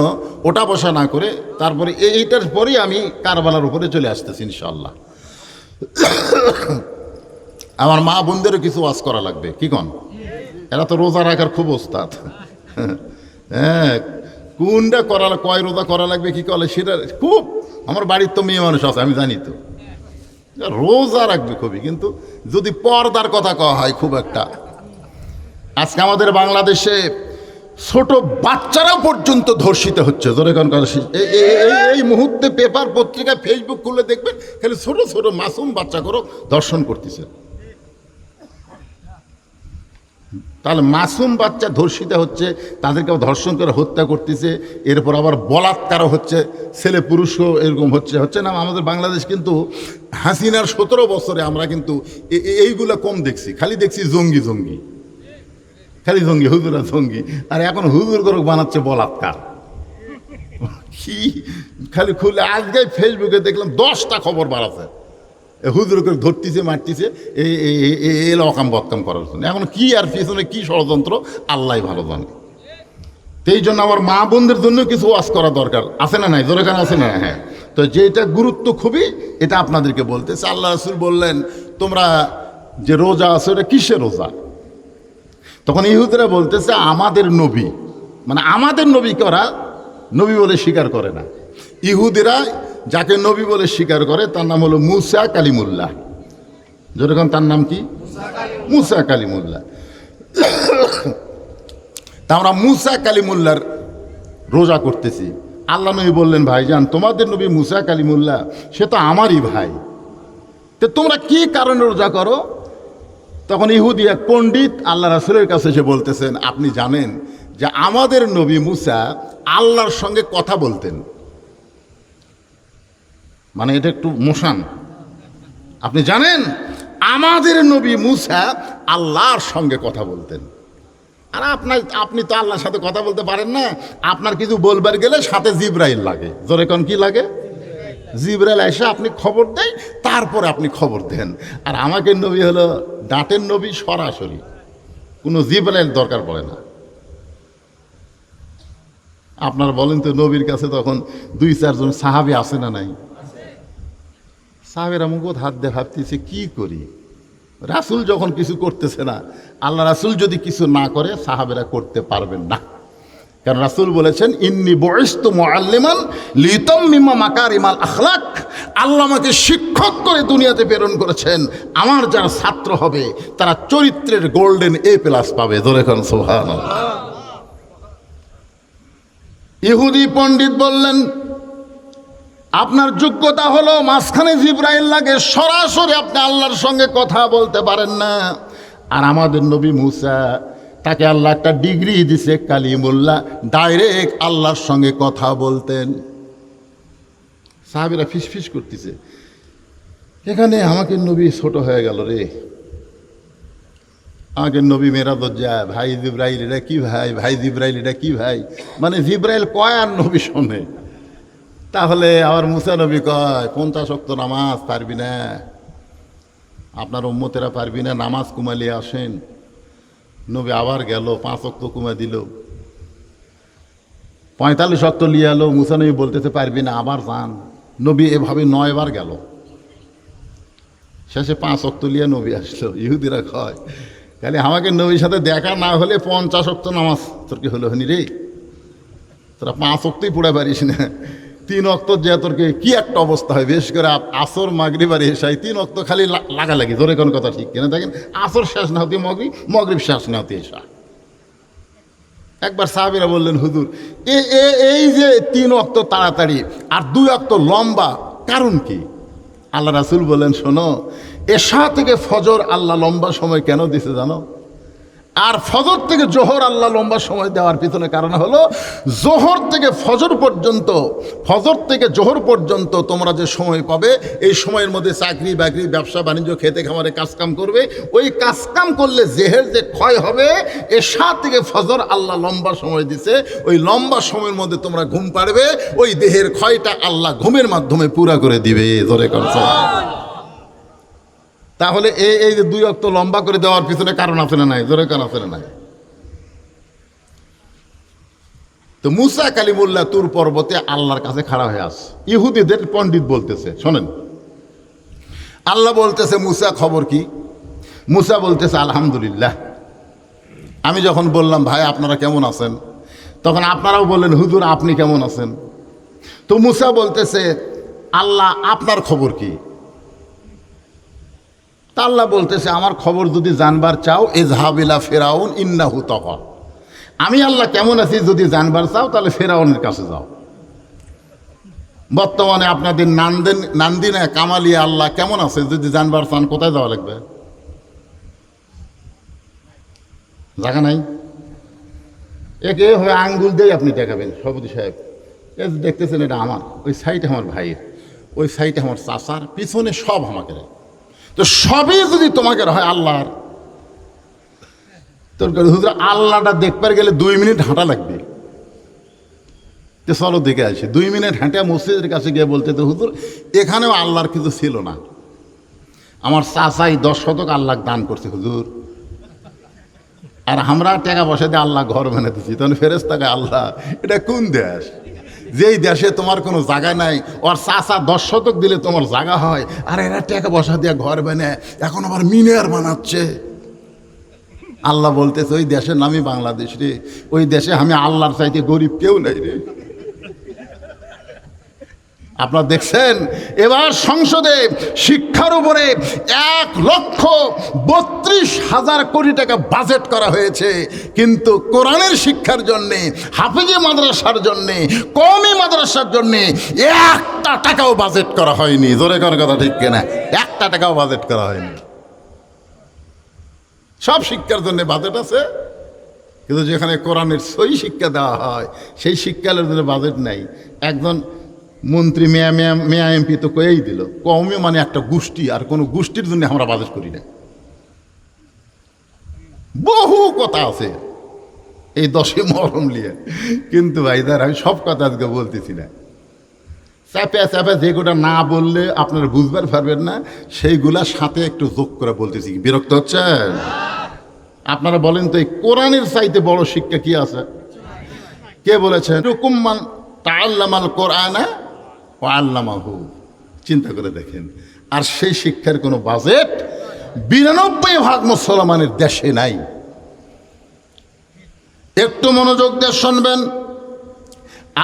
ওটা বসা না করে তারপরে এইটার পরেই আমি কারবালার উপরে চলে আসতেছি ইনশাআল্লাহ। আমার মা বোনদেরও কিছু ওয়াজ করা লাগবে, কি কন? এরা তো রোজা রাখার খুব ওস্তাদ। হ্যাঁ, কোনটা করা, কয় রোজা করা লাগবে কি করে সেটা খুব, আমার বাড়ির তো মেয়ে মানুষ আছে আমি জানি, তো রোজা রাখবে খুবই, কিন্তু যদি পর্দার কথা কওয়া হয় খুব একটা। আজকে আমাদের বাংলাদেশে ছোট বাচ্চারাও পর্যন্ত ধর্ষিত হচ্ছে। ধরে কোন এই মুহূর্তে পেপার পত্রিকা ফেসবুক খুলে দেখবেন খালি ছোট ছোট মাসুম বাচ্চা করে ধর্ষণ করতেছে। তাহলে মাসুম বাচ্চা ধর্ষিত হচ্ছে, তাদেরকে ধর্ষণ করে হত্যা করতেছে, এরপর আবার বলাৎকারও হচ্ছে, ছেলে পুরুষও এরকম হচ্ছে না। আমাদের বাংলাদেশ কিন্তু হাসিনার 17 বছরে আমরা কিন্তু এইগুলা কম দেখছি, খালি দেখছি জঙ্গি জঙ্গি, খালি জঙ্গি, হুজুরা জঙ্গি। আর এখন হুজুর করে বানাচ্ছে বলাৎকার। কি খালি খুলে আজকে ফেসবুকে দেখলাম 10টা খবর বাড়াচ্ছে, হুজুর করে ধরতেছে মারতেছে এই অকাম বদকাম করার জন্য। এখন কি আর পিছনে কি ষড়যন্ত্র আল্লাহ ভালো জানে। এই জন্য আমার মা বোনদের জন্য কিছু ওয়াজ করা দরকার আছে না নাই, জোরে কান আছে না? হ্যাঁ। তো যেটা গুরুত্ব খুবই, এটা আপনাদেরকে বলতেছে। আল্লাহ রাসূল বললেন, তোমরা যে রোজা আছে ওটা কিসের রোজা? তখন ইহুদিরা বলতেছে আমাদের নবী, মানে আমাদের নবীকে ওরা নবী বলে স্বীকার করে না। ইহুদিরা যাকে নবী বলে স্বীকার করে তার নাম হলো মুসা কালিমুল্লাহ। যেরকম তার নাম কি? মুসা কালিমুল্লাহ। তা আমরা মুসা কালিমুল্লাহর রোজা করতেছি। আল্লাহ নবী বললেন, ভাইজান তোমাদের নবী মুসা কালিমুল্লাহ সে তো আমারই ভাই, তো তোমরা কি কারণে রোজা করো? তখন ইহুদি এক পণ্ডিত আল্লাহ রাসূলের কাছে এসে বলতেছেন, আপনি জানেন যে আমাদের নবী মুসা আল্লাহর সঙ্গে কথা বলতেন। মানে এটা একটু মোশান। আপনি জানেন আমাদের নবী মুসা আল্লাহর সঙ্গে কথা বলতেন, আর আপনি তো আল্লাহর সাথে কথা বলতে পারেন না। আপনার কিছু বলবার গেলে সাথে জিবরাইল লাগে। জোরে কোন কি লাগে? জিবরাইল এসে আপনি খবর দেয়, তারপরে আপনি খবর দেন। আর আমাকে নবী হলো ডাঁটের নবী, সরাসরি কোনো জিবরাইল দরকার পড়ে না। আপনার বলেন তো, নবীর কাছে তখন 2-4 জন সাহাবী আছে না নাই? সাহাবেরা মুখ হাত দিয়ে ভাবতেছে কি করি, রাসূল যখন কিছু করতেছে না, আল্লাহ রাসূল যদি কিছু না করে সাহাবেরা করতে পারবেন না। কারণ রাসূল বলেছেন, ইন্নী বুইসতু মুআল্লিমান লিতাম্মিমা মাকারিমাল আখলাক। আল্লাহ আমাকে শিক্ষক করে দুনিয়াতে প্রেরণ করেছেন, আমার যারা ছাত্র হবে তারা চরিত্রের গোল্ডেন A+ পাবে। ধরে খান সুবহানাল্লাহ। ইহুদি পণ্ডিত বললেন, আপনার যোগ্যতা হলো মাঝখানে জিবরাইল লাগে, সরাসরি আপনি আল্লাহর সঙ্গে কথা বলতে পারেন না। আর আমাদের নবী মুসা, তাকে আল্লাহ একটা ডিগ্রি দিছে কালিমুল্লাহ, ডাইরেক্ট আল্লাহর সঙ্গে কথা বলতেন। সাহাবীরা ফিসফিস করতেছে, এখানে আমাকে নবী ছোট হয়ে গেল রে। আমাকে নবী মেরাজত যায়, ভাই জিবরাইল এটা কি ভাই, ভাই জিবরাইল এটা কি ভাই, মানে জিবরাইল কয় আর নবী শোনে। তাহলে আবার মুসা নবী কয় 50 ওয়াক্ত নামাজ পারবি না, আপনার উম্মতেরা পারবি না, নামাজ কুমালিয়ে আসেন। নবী আবার গেল, 5 ওয়াক্ত কুমা দিল, 45 ওয়াক্ত লিয়ে এলো। মুসা নবী বলতেছে পারবি না, আবার যান। নবী এভাবে 9 বার গেল, শেষে 5 ওয়াক্ত লিয়ে নবী আসলো। ইহুদিরা কয়, খালি আমাকে নবীর সাথে দেখা না হলে 50 ওয়াক্ত নামাজ তোর কি হলো হনি রে, তোরা 5 ওয়াক্তই পড়ে পারিস না, 3 ওয়াক্ত যে তোর কি একটা অবস্থা হয়। বিশেষ করে আসর মাগরিব আর এশাই 3 ওয়াক্ত খালি লাগালাগি। ধরে কোন কথা ঠিক কিনা দেখেন, আসর শেষ না হতে মাগরিব, মাগরিব শেষ না হতে এশা। একবার সাহাবীরা বললেন, হুজুর এই যে 3 ওয়াক্ত তাড়াতাড়ি আর 2 ওয়াক্ত লম্বা, কারণ কি? আল্লাহ রাসূল বললেন, শোনো, এশা থেকে ফজর আল্লাহ লম্বা সময় কেন দিছে জানো? আর ফজর থেকে জোহর আল্লাহ লম্বা সময় দেওয়ার পিছনে কারণ হলো, জোহর থেকে ফজর পর্যন্ত, ফজর থেকে জোহর পর্যন্ত তোমরা যে সময় পাবে, এই সময়ের মধ্যে চাকরি বাকরি, ব্যবসা বাণিজ্য, খেতে খামারে কাজকাম করবে। ওই কাজকাম করলে জেহের যে ক্ষয় হবে, এশা থেকে ফজর আল্লাহ লম্বা সময় দিছে, ওই লম্বা সময়ের মধ্যে তোমরা ঘুম পাড়বে, ওই দেহের ক্ষয়টা আল্লাহ ঘুমের মাধ্যমে পুরা করে দিবে। ধরে করছো। তাহলে এই যে 2 ওয়াক্ত লম্বা করে দেওয়ার পিছনে কারণ আছে না নাই? জোরে কারণ আছে না নাই? তো মুসা কালিমুল্লাহ তুর পর্বতে আল্লাহর কাছে খাড়া হয়ে আস। ইহুদিদের পণ্ডিত বলতেছে, শোনেন, আল্লাহ বলতেছে মুসা খবর কি? মুসা বলতেছে আলহামদুলিল্লাহ। আমি যখন বললাম ভাই আপনারা কেমন আছেন, তখন আপনারাও বললেন হুজুর আপনি কেমন আছেন। তো মুসা বলতেছে আল্লাহ আপনার খবর কি? আল্লাহ বলতেছে আমার খবর যদি জানবার চাও, ইযহাব ইলা ফিরাউন ইন্নাহু তাগা। আমি আল্লাহ কেমন আছি যদি জানবার চাও, তাহলে ফেরাউনের কাছে যাও। বর্তমানে আপনাদের নান্দিনা কামালিয়া আল্লাহ কেমন আছে যদি জানবার চান, কোথায় যাওয়া লাগবে? জায়গা নাই। একে হয়ে আঙ্গুল দিয়ে আপনি দেখাবেন, সভাপতি সাহেব এই দেখতেছেন এটা আমার, ওই সাইডে আমার ভাইয়ের, ওই সাইডে আমার চাচার, পিছনে সব আমাকে। তো সবই যদি তোমাকে হয় আল্লাহর, তোর হুজুর আল্লাহটা দেখবার গেলে 2 মিনিট হাঁটা লাগবে। তো চলো দেখে আসি। 2 মিনিট হেঁটে মসজিদের কাছে গিয়ে বলতে, তো হুজুর এখানেও আল্লাহর কিছু ছিল না, আমার চাচাই 10 শতক আল্লাহ দান করছে হুজুর। আর আমরা টাকা পয়সা দিয়ে আল্লাহ ঘর বানাতেছি, তখন ফেরেশতাকে আল্লাহ এটা কোন দেশ? যেই দেশে তোমার কোনো জায়গা নাই, ওর চাচা 10 শতক দিলে তোমার জায়গা হয়, আর এরা টাকা পয়সা দিয়ে ঘর বানায়, এখন আবার মিনার বানাচ্ছে। আল্লাহ বলতেছে ওই দেশের নামই বাংলাদেশ রে, ওই দেশে আমি আল্লাহর চাইতে গরিব কেউ নাই রে। আপনারা দেখছেন এবার সংসদে শিক্ষার উপরে 1,32,000 কোটি টাকা বাজেট করা হয়েছে, কিন্তু কোরআনের শিক্ষার জন্যে, হাফেজি মাদ্রাসার জন্যে, কওমি মাদ্রাসার জন্যে 1টা টাকাও বাজেট করা হয়নি। জোরে করার কথা ঠিক কিনা? 1টা টাকাও বাজেট করা হয়নি। সব শিক্ষার জন্য বাজেট আছে, কিন্তু যেখানে কোরআনের সই শিক্ষা দেওয়া হয় সেই শিক্ষার জন্য বাজেট নাই। একজন মন্ত্রী মেয়া এমপি তো কয়েই দিল, কওমি মানে একটা গোষ্ঠী, আর কোনো গোষ্ঠীর জন্য আমরা বাজেট করি না। বহু কথা আছে এই 10ই মহরম নিয়ে, কিন্তু ভাইদার আমি সব কথা আজকে বলতেছি না। চাপে চাপে যেগুলো না বললে আপনারা বুঝবার পারবেন না, সেইগুলার সাথে একটু যোগ করে বলতেছি। বিরক্ত হচ্ছেন? আপনারা বলেন তো এই কোরআনের চাইতে বড় শিক্ষা কি আছে? কে বলেছেন? রুকুম্মান তাআল্লামাল কোরআনা ওয়া আল্লামাহু। চিন্তা করে দেখেন, আর সেই শিক্ষার কোনো বাজেট 92% মুসলমানের দেশে নাই। একটু মনোযোগ দিয়ে শুনবেন।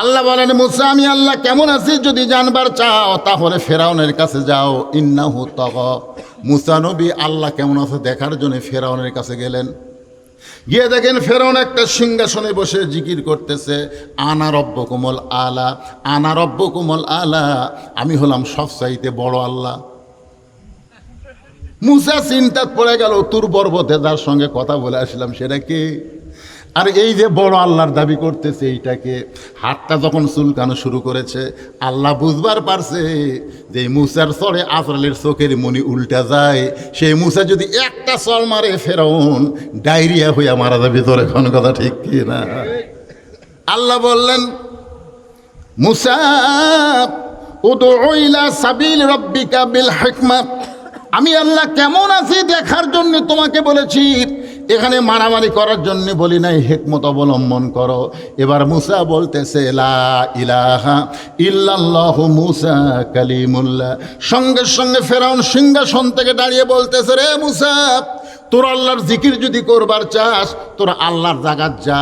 আল্লাহ বলেন, মুসা আমি আল্লাহ কেমন আছি যদি জানবার চাও তাহলে ফেরাউনের কাছে যাও, ইন্নাহু তাগা। মুসা নবী আল্লাহ কেমন আছে দেখার জন্য ফেরাউনের কাছে গেলেন। গিয়ে দেখেন ফেরাউন একটা সিংহাসনে বসে জিকির করতেছে, আনা রব্বকুমুল আলা, আনা রব্বকুমুল আলা, আমি হলাম সবচাইতে বড় আল্লাহ। মুসা চিন্তাত পড়ে গেল, তুর পর্বতে যার সঙ্গে কথা বলে আসলাম সেটা কে? আর এই যে বড় আল্লাহর দাবি করতেছে এইটাকে। হাতটা যখন চুলকানো শুরু করেছে, আল্লাহ বুঝবার পারছে যে মুসার চরে আজরাইলের চোখের মনি উল্টা যায়। সেই মুসা যদি একটা চল মারে ফেরাউন ডায়রিয়া হইয়া মারা যাবে। তোর এখন কথা ঠিক কি না? আল্লাহ বললেন, মুসা উদউ ইলা সাবিল রাব্বিকা বিল হিকমা, আমি আল্লাহ কেমন আছি দেখার জন্য তোমাকে বলেছি, এখানে মারামারি করার জন্য বলি নাই, হিকমত অবলম্বন করো। এবার মুসা বলতেছে লা ইলাহা ইল্লাল্লাহু মুসা কালিমুল্লাহ। সঙ্গে সঙ্গে ফেরাউন সিংহাসন থেকে দাঁড়িয়ে বলতেছে, রে মুসা, তোর আল্লাহর জিকির যদি করবার চাস তোর আল্লাহর জাগাত যা,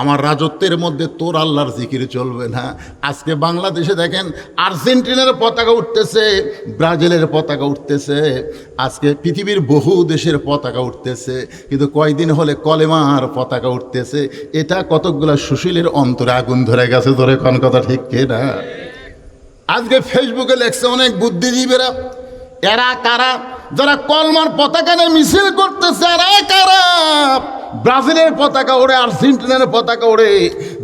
আমার রাজত্বের মধ্যে তোর আল্লাহর জিকির চলবে না। আজকে বাংলাদেশে দেখেন আর্জেন্টিনার পতাকা উঠতেছে, ব্রাজিলের পতাকা উঠতেছে, আজকে পৃথিবীর বহু দেশের পতাকা উঠতেছে, কিন্তু কয়দিন হলে কলেমার পতাকা উঠতেছে। এটা কতকগুলা সুশীলের অন্তরে আগুন ধরে গেছে। ধরে কোন কথা ঠিক কে না? আজকে ফেসবুকে লেখছে অনেক বুদ্ধিজীবীরা, এরা কারা যারা কলমার পতাকা নিয়ে মিছিল করতেছে? এরা কারা? ব্রাজিলের পতাকা ওড়ে, আর্জেন্টিনার পতাকা ওড়ে।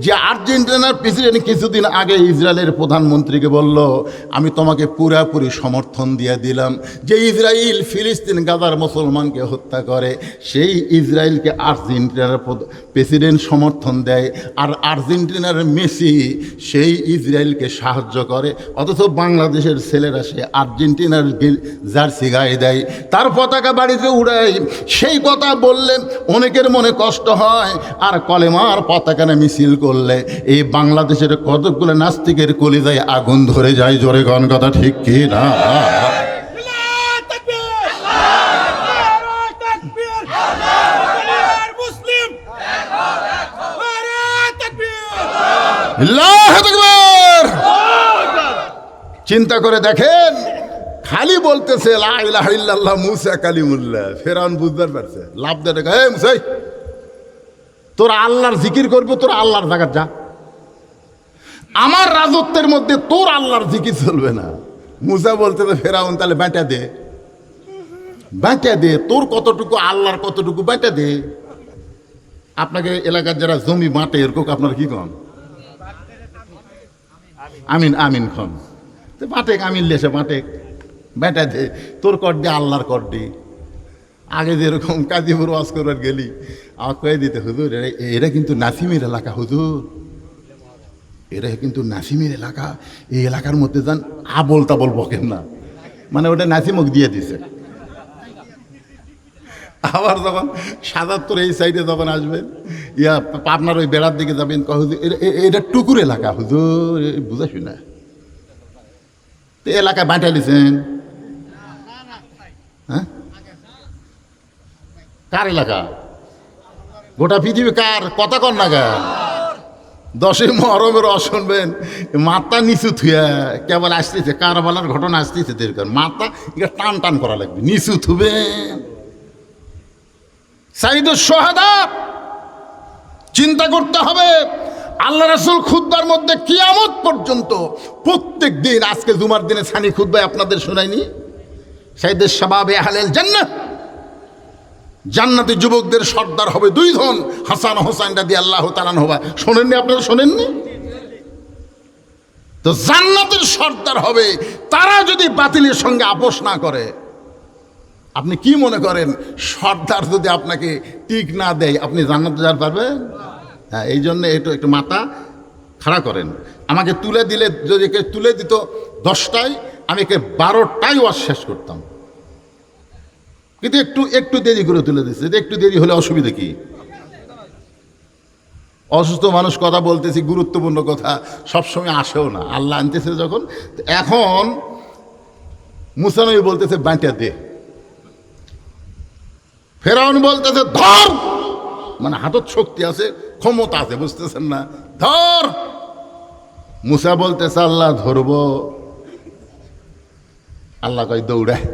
যে আর্জেন্টিনার প্রেসিডেন্ট কিছুদিন আগে ইসরায়েলের প্রধানমন্ত্রীকে বলল, আমি তোমাকে পুরাপুরি সমর্থন দিয়ে দিলাম। যে ইসরায়েল ফিলিস্তিন গাজার মুসলমানকে হত্যা করে, সেই ইসরায়েলকে আর্জেন্টিনার প্রেসিডেন্ট সমর্থন দেয়, আর আর্জেন্টিনার মেসি সেই ইসরায়েলকে সাহায্য করে। অথচ বাংলাদেশের ছেলেরা সে আর্জেন্টিনার জার্সি গায়ে দেয়, তার পতাকা বাড়িতে উড়ায়। সেই কথা বললে অনেকের মনে কষ্ট হয়, আর কলেমার পতাকা নিয়ে মিছিল করলে এই বাংলাদেশের কতগুলো নাস্তিকের কলিজায় আগুন ধরে যায়। জোরে কোন কথা ঠিক কি না? চিন্তা করে দেখেন, খালি বলতেছে লা ইলাহা ইল্লাল্লাহ মুসা কালিমুল্লাহ। ফেরাউন বুঝবার পারছে, লাভ দেয়, হে মুসা, তোর আল্লাহর জিকির করবো, তোর আল্লাহর জায়গা যা, আমার রাজত্বের মধ্যে তোর আল্লাহর জিকির চলবে না। মুসা বলতেছে ফেরাউন তাহলে বেটা দে, বেটা দে, তোর কতটুকু আল্লাহর কতটুকু বেটা দে। আপনাকে এলাকার যারা জমি বাঁটে এরকম আপনার কি কন? আমিন আমিন খন তো বাঁটেক, আমিন লেসে বাঁটেক, বেটা দে, তোর কর দে, আল্লাহর কর দে। আগে যেরকম কাজীপুর ওয়াজ করবার গেলি আমার কয়ে দিতে, হুজুর এরা কিন্তু নাসিমের এলাকা, হুজুর এরা কিন্তু নাসিমের এলাকা, এই এলাকার মধ্যে যান আবল তাবল বকেন না, মানে ওটা নাসিমক দিয়ে দিছে। আবার যখন ৭৭ এই সাইডে যখন আসবেন আপনার ওই বেড়ার দিকে যাবেন, হুজুর এটা টুকুর এলাকা, হুজুর বুঝাইছি না তো এলাকায় বাঁটাইলিছেন। হ্যাঁ, কার এলাকা? গোটা পৃথিবী কার? কথা কর না গা। 10ই মহরমের শুনবেন মাথা নিচু থুয়া কেবল আসতেছে, কারবালার ঘটনা আসতেছে, মাথা এটা টান টান করা লাগবে, নিচু থুবেন। সাইদুস শাহাদা চিন্তা করতে হবে। আল্লাহ রাসূল খুতবার মধ্যে কিয়ামত পর্যন্ত প্রত্যেক দিন, আজকে জুমার দিনে সানি খুতবায় আপনাদের শোনায়নি, সাইয়্যিদুশ শাবাবে আহলিল জান্নাহ, জান্নাতি যুবকদের সর্দার হবে 2 জন, হাসান হোসেন রাদিয়াল্লাহু তাআলা আনহুমা। শোনেননি আপনারা? শোনেননি? তো জান্নাতের সর্দার হবে তারা যদি বাতিলের সঙ্গে আপোষ না করে। আপনি কি মনে করেন সর্দার যদি আপনাকে টিক না দেয় আপনি জান্নাতে যেতে পারবেন? হ্যাঁ, এই জন্য একটু মাথা খাড়া করেন। আমাকে তুলে দিলে, যদি কে তুলে দিত 10টায়, আমি কে 12টায় ওয়াজ শেষ করতাম, কিন্তু একটু দেরি করে তুলে দিচ্ছে। একটু দেরি হলে অসুবিধা কি? অসুস্থ মানুষ কথা বলতেছি, গুরুত্বপূর্ণ কথা সবসময় আসেও না, আল্লাহ আনতেছে যখন। এখন মুসা নবী বলতেছে বাঁটা দে, ফেরাউন বলতেছে ধর, মানে হাতত শক্তি আছে, ক্ষমতা আছে, বুঝতেছেন না, ধর। মুসা বলতেছে আল্লাহ ধরব, আল্লাহ কয় দৌড়ায়।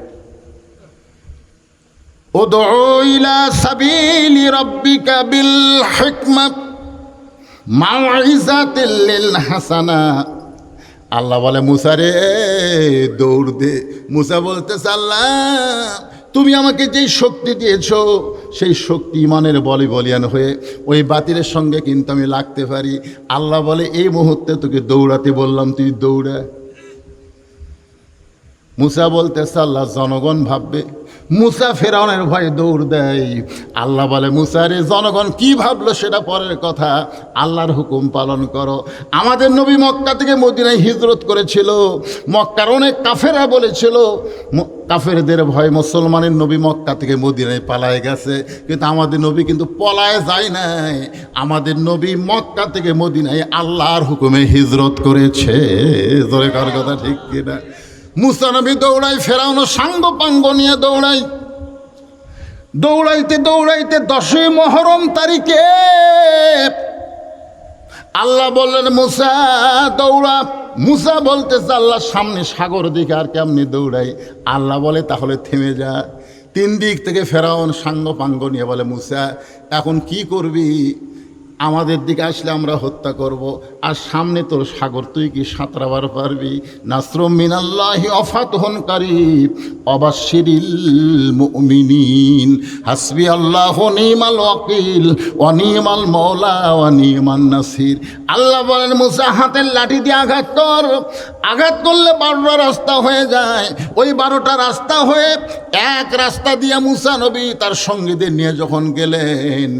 উদউ ইলা সাবিলি রাব্বিকা বিল হিকমাত মাউইজাতিল লিল হাসানা। আল্লাহ বলে মুসা রে দৌড় দে। মুসা বলতেছে আল্লাহ তুমি আমাকে যেই শক্তি দিয়েছো সেই শক্তি ইমানের বলিয়ান হয়ে ওই বাতিলের সঙ্গে কিন্তু আমি লাগতে পারি। আল্লাহ বলে এই মুহূর্তে তোকে দৌড়াতে বললাম, তুই দৌড়া। মুসা বলতেছে আল্লাহ জনগণ ভাববে। মুসা ফেরাউনের ভয়ে দৌড় দেয়। আল্লাহ বলে মুসা রে জনগণ কি ভাবলো সেটা পরের কথা, আল্লাহর হুকুম পালন করো। আমাদের নবী মক্কা থেকে মদিনায় হিজরত করেছিল, মক্কার অনেক কাফেররা বলেছিল কাফেরদের ভয় মুসলমানের নবী মক্কা থেকে মদিনায় পালায় গেছে, কিন্তু আমাদের নবী কিন্তু পলায় যায় নাই। আমাদের নবী মক্কা থেকে মদিনায় আল্লাহর হুকুমে হিজরত করেছে। জোরে কার কথা ঠিক কিনা? মুসা নবী দৌড়াই, ফেরাউন সাঙ্গ পাঙ্গ নিয়ে দৌড়াই। দৌড়াইতে দৌড়াইতে 10ই মহরম তারিখে আল্লাহ বললেন মুসা দৌড়া। মুসা বলতেছে আল্লাহ সামনে সাগর দিকে, আর কেমনি দৌড়াই? আল্লাহ বলে তাহলে থেমে যা। 3 দিক থেকে ফেরাউন সাঙ্গ পাঙ্গ নিয়ে বলে মুসা এখন কি করবি? আমাদের দিকে আসলে আমরা হত্যা করব, আর সামনে তোর সাগর, তুই কি সাঁতরাবার পারবি? নাসরুম মিনাল্লাহি ওয়া ফাতহুন কারীব ওয়াবাশশিরিল মুমিনিন হাসবি আল্লাহু নিমাল ওয়াকিল ওয়া নিমাল মাওলা ওয়া নিমান নাসির। আল্লাহ বলেন মুসা হাতের লাঠি দিয়ে আঘাত কর। আঘাত করলে 12টা রাস্তা হয়ে যায়। ওই 12টা রাস্তা হয়ে এক রাস্তা দিয়ে মুসা নবী তার সঙ্গীদের নিয়ে যখন গেলেন,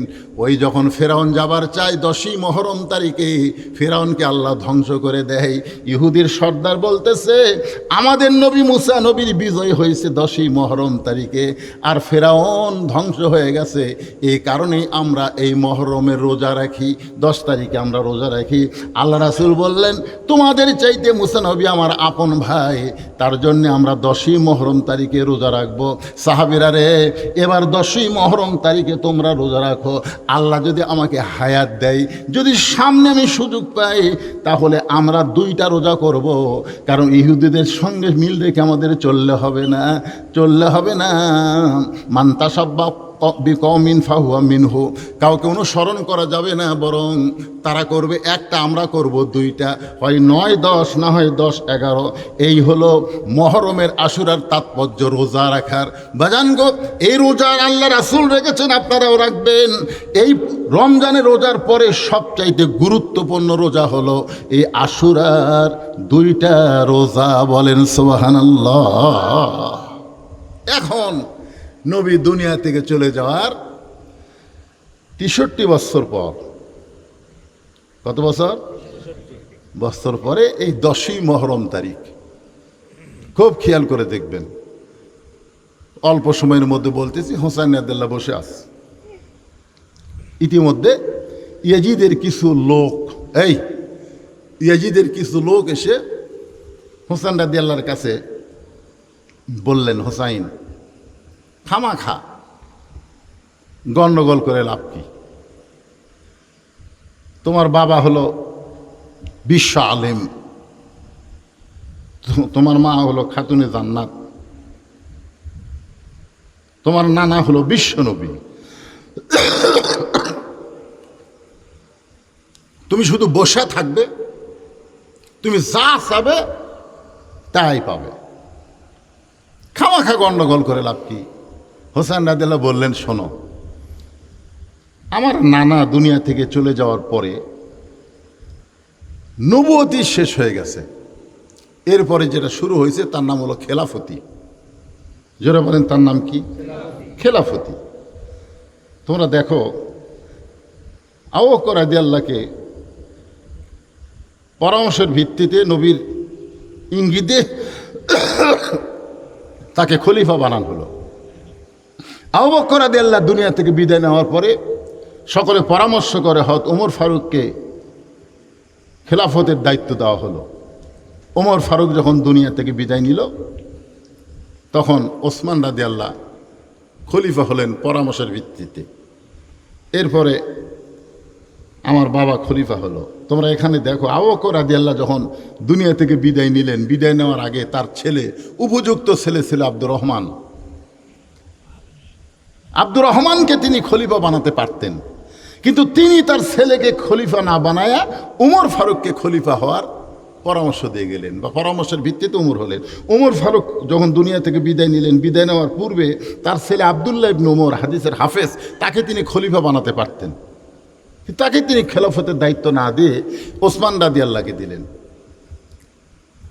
ওই যখন ফেরাউন যাবার চাই 10ই মহরম তারিখে, ফেরাউনকে আল্লাহ ধ্বংস করে দেয়। ইহুদির সর্দার বলতেছে আমাদের নবী মুসা নবীর বিজয় হয়েছে 10ই মহরম তারিখে, আর ফেরাউন ধ্বংস হয়ে গেছে। এই কারণেই আমরা এই মহরমের রোজা রাখি, 10 তারিখে আমরা রোজা রাখি। আল্লাহ রাসূল বললেন তোমাদের চাইতে মুসা নবী আমার আপন ভাই, তার জন্য আমরা 10ই মহরম তারিখে রোজা রাখবো। সাহাবীরা রে এবার 10ই মহরম তারিখে তোমরা রোজা রাখো। আল্লাহ যদি আমাকে হায়াত দেয়, যদি সামনে আমি সুযোগ পাই, তাহলে আমরা 2টা রোজা করব। কারণ ইহুদিদের সঙ্গে মিল রেখে আমাদের চললে হবে না। মান তাসাব্বা বিকওমিন ফাহুয়া মিনহু, কাউকে অনুসরণ করা যাবে না, বরং তারা করবে একটা, আমরা করব 2টা, হয় 9, 10, না হয় 10, 11। এই হলো মহরমের আশুরার তাৎপর্য, রোজা রাখার। বাজানগো এই রোজার আল্লাহ রাসূল রেখেছেন, আপনারাও রাখবেন। এই রমজানের রোজার পরে সবচাইতে গুরুত্বপূর্ণ রোজা হলো এই আশুরার 2টা রোজা। বলেন সুবহানাল্লাহ। এখন নবী দুনিয়া থেকে চলে যাওয়ার 63 বছর পর, কত বছর পরে এই 10ই মহরম তারিখ, খুব খেয়াল করে দেখবেন অল্প সময়ের মধ্যে বলতেছি, হোসাইন রাদিয়াল্লাহু বসে আছে। ইতিমধ্যে ইয়াজিদের কিছু লোক এসে হোসেন রাদিয়াল্লাহর কাছে বললেন, হোসাইন খামাখা গণ্ডগোল করে লাভ কি? তোমার বাবা হলো বিশ্ব আলেম, তোমার মা হলো খাতুনে জান্নাত, তোমার নানা হলো বিশ্ব নবী, তুমি শুধু বসে থাকবে, তুমি যা চাবে তাই পাবে, খামাখা গণ্ডগোল করে লাভ কি? হোসেন রাদিয়াল্লাহু বললেন, শোনো, আমার নানা দুনিয়া থেকে চলে যাওয়ার পরে নবুয়তি শেষ হয়ে গেছে, এরপরে যেটা শুরু হয়েছে তার নাম হলো খেলাফতি। যারা বলেন তার নাম কি? খেলাফতি। তোমরা দেখো, আবু বকর রাদিয়াল্লাহকে পরামর্শের ভিত্তিতে নবীর ইঙ্গিতে তাকে খলিফা বানানো হলো। আবু বকর রাদিয়াল্লাহু দুনিয়া থেকে বিদায় নেওয়ার পরে সকলে পরামর্শ করে হযরত ওমর ফারুককে খেলাফতের দায়িত্ব দেওয়া হলো। ওমর ফারুক যখন দুনিয়া থেকে বিদায় নিল, তখন ওসমান রাদিয়াল্লাহু খলিফা হলেন পরামর্শের ভিত্তিতে। এরপরে আমার বাবা খলিফা হলো। তোমরা এখানে দেখো, আবু বকর রাদিয়াল্লাহু যখন দুনিয়া থেকে বিদায় নিলেন, বিদায় নেওয়ার আগে তার ছেলে, উপযুক্ত ছেলে ছিল আব্দুর রহমান। আব্দুর রহমানকে তিনি খলিফা বানাতে পারতেন, কিন্তু তিনি তার ছেলেকে খলিফা না বানায়া উমর ফারুককে খলিফা হওয়ার পরামর্শ দিয়ে গেলেন, বা পরামর্শের ভিত্তিতে উমর হলেন। উমর ফারুক যখন দুনিয়া থেকে বিদায় নিলেন, বিদায় নেওয়ার পূর্বে তার ছেলে আবদুল্লাহ ইবনে উমর, হাদিসের হাফেজ, তাকে তিনি খলিফা বানাতে পারতেন, তাকে তিনি খেলাফতের দায়িত্ব না দিয়ে ওসমান রাদিয়াল্লাহকে দিলেন।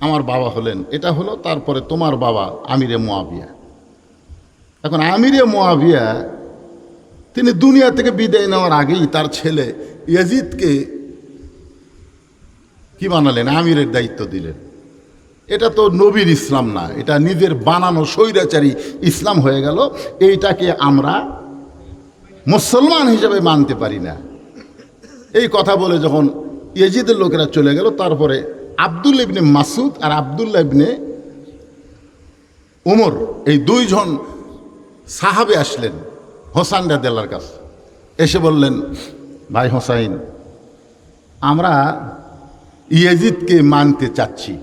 আমার বাবা হলেন, এটা হলো। তারপরে তোমার বাবা আমিরে মুয়াবিয়া। এখন আমিরে মুয়াবিয়া তিনি দুনিয়া থেকে বিদায় নেওয়ার আগেই তার ছেলে ইয়াজিদকে কি বানালেন? আমিরের দায়িত্ব দিলেন। এটা তো নবীর ইসলাম না, এটা নিজের বানানো স্বৈরাচারী ইসলাম হয়ে গেল। এইটাকে আমরা মুসলমান হিসেবে মানতে পারি না। এই কথা বলে যখন ইয়াজিদের লোকেরা চলে গেল, তারপরে আব্দুল্লাহ ইবনে মাসুদ আর আব্দুল্লাহ ইবনে উমর, এই দুইজন সাহাবে আসলেন হোসাইন রাদিয়াল্লাহর কাছে। এসে বললেন, ভাই হোসাইন, আমরা ইয়াজিদকে মানতে চাচ্ছি,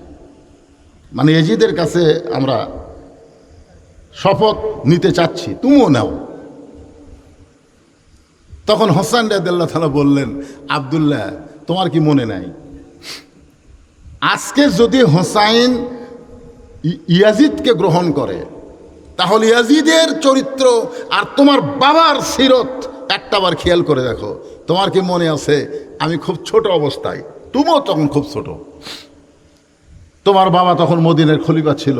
মানে ইয়াজিদের কাছে আমরা শপথ নিতে চাচ্ছি, তুমিও নাও। তখন হোসাইন রাদিয়াল্লাহু তাআলা বললেন, আব্দুল্লাহ, তোমার কি মনে নাই, আজকে যদি হোসাইন ইয়াজিদকে গ্রহণ করে, তাহলে ইয়াজিদের চরিত্র আর তোমার বাবার সিরত একটাবার খেয়াল করে দেখো। তোমার কি মনে আছে, আমি খুব ছোট অবস্থায়, তুমিও তখন খুব ছোট, তোমার বাবা তখন মদিনার খলিফা ছিল,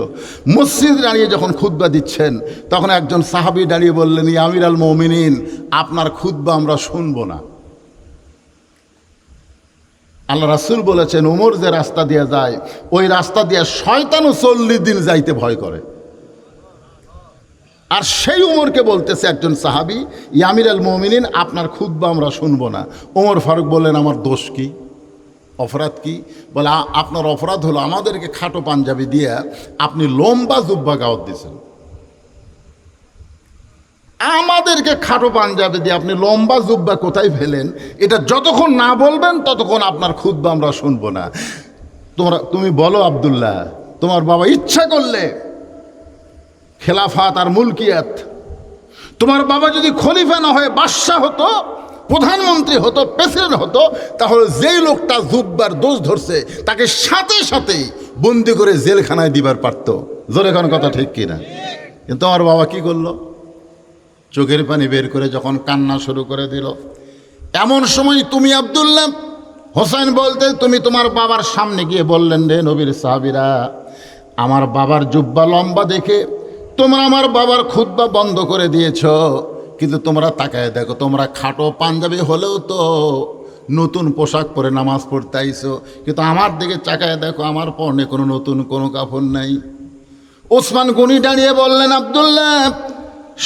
মসজিদ দাঁড়িয়ে যখন খুতবা দিচ্ছেন, তখন একজন সাহাবী দাঁড়িয়ে বললেন, ইয়া আমিরাল মুমিনিন, আপনার খুতবা আমরা শুনবো না। আল্লাহ রাসূল বলেছেন, ওমর যে রাস্তা দিয়ে যায়, ওই রাস্তা দিয়ে শয়তানও 40 দিন যাইতে ভয় করে। আর সেই উমরকে বলতেছে একজন সাহাবী, ইয়া আমিরাল মুমিনিন, আপনার খুতবা আমরা শুনবো না। ওমর ফারুক বললেন, আমার দোষ কি, অপরাধ কি? বলে, আপনার অপরাধ হলো আমাদেরকে খাটো পাঞ্জাবি দিয়ে আপনি লম্বা জুব্বা গাওয়াত দিয়েছেন। আমাদেরকে খাটো পাঞ্জাবি দিয়ে আপনি লম্বা জুব্বা কোথায় ফেলেন, এটা যতক্ষণ না বলবেন ততক্ষণ আপনার খুতবা আমরা শুনবো না। তুমি বলো আব্দুল্লাহ, তোমার বাবা ইচ্ছা করলে খেলাফাত আর মুলকিয়াত, তোমার বাবা যদি খলিফা না হয়ে বাদশাহ হতো, প্রধানমন্ত্রী হতো, প্রেসিডেন্ট হতো, তাহলে যেই লোকটা জুব্বার দোষ ধরছে তাকে সাথে সাথেই বন্দি করে জেলখানায় দিবার পারত। জোরে কোন কথা ঠিক কিনা? কিন্তু আমার বাবা কি করলো? চোখের পানি বের করে যখন কান্না শুরু করে দিল, এমন সময় তুমি আব্দুল্লাহ, হোসেন বলতে তুমি তোমার বাবার সামনে গিয়ে বললেন, রে নবীর সাহাবীরা, আমার বাবার জুব্বা লম্বা দেখে তোমরা আমার বাবার খুতবা বন্ধ করে দিয়েছ, কিন্তু তোমরা তাকায় দেখো, তোমরা খাটো পাঞ্জাবি হলেও তো নতুন পোশাক পরে নামাজ পড়তে আইছো, কিন্তু আমার দিকে তাকায় দেখো, আমার পরনে কোনো নতুন কোনো কাপড় নাই। ওসমান গনি দাঁড়িয়ে বললেন, আব্দুল্লাহ,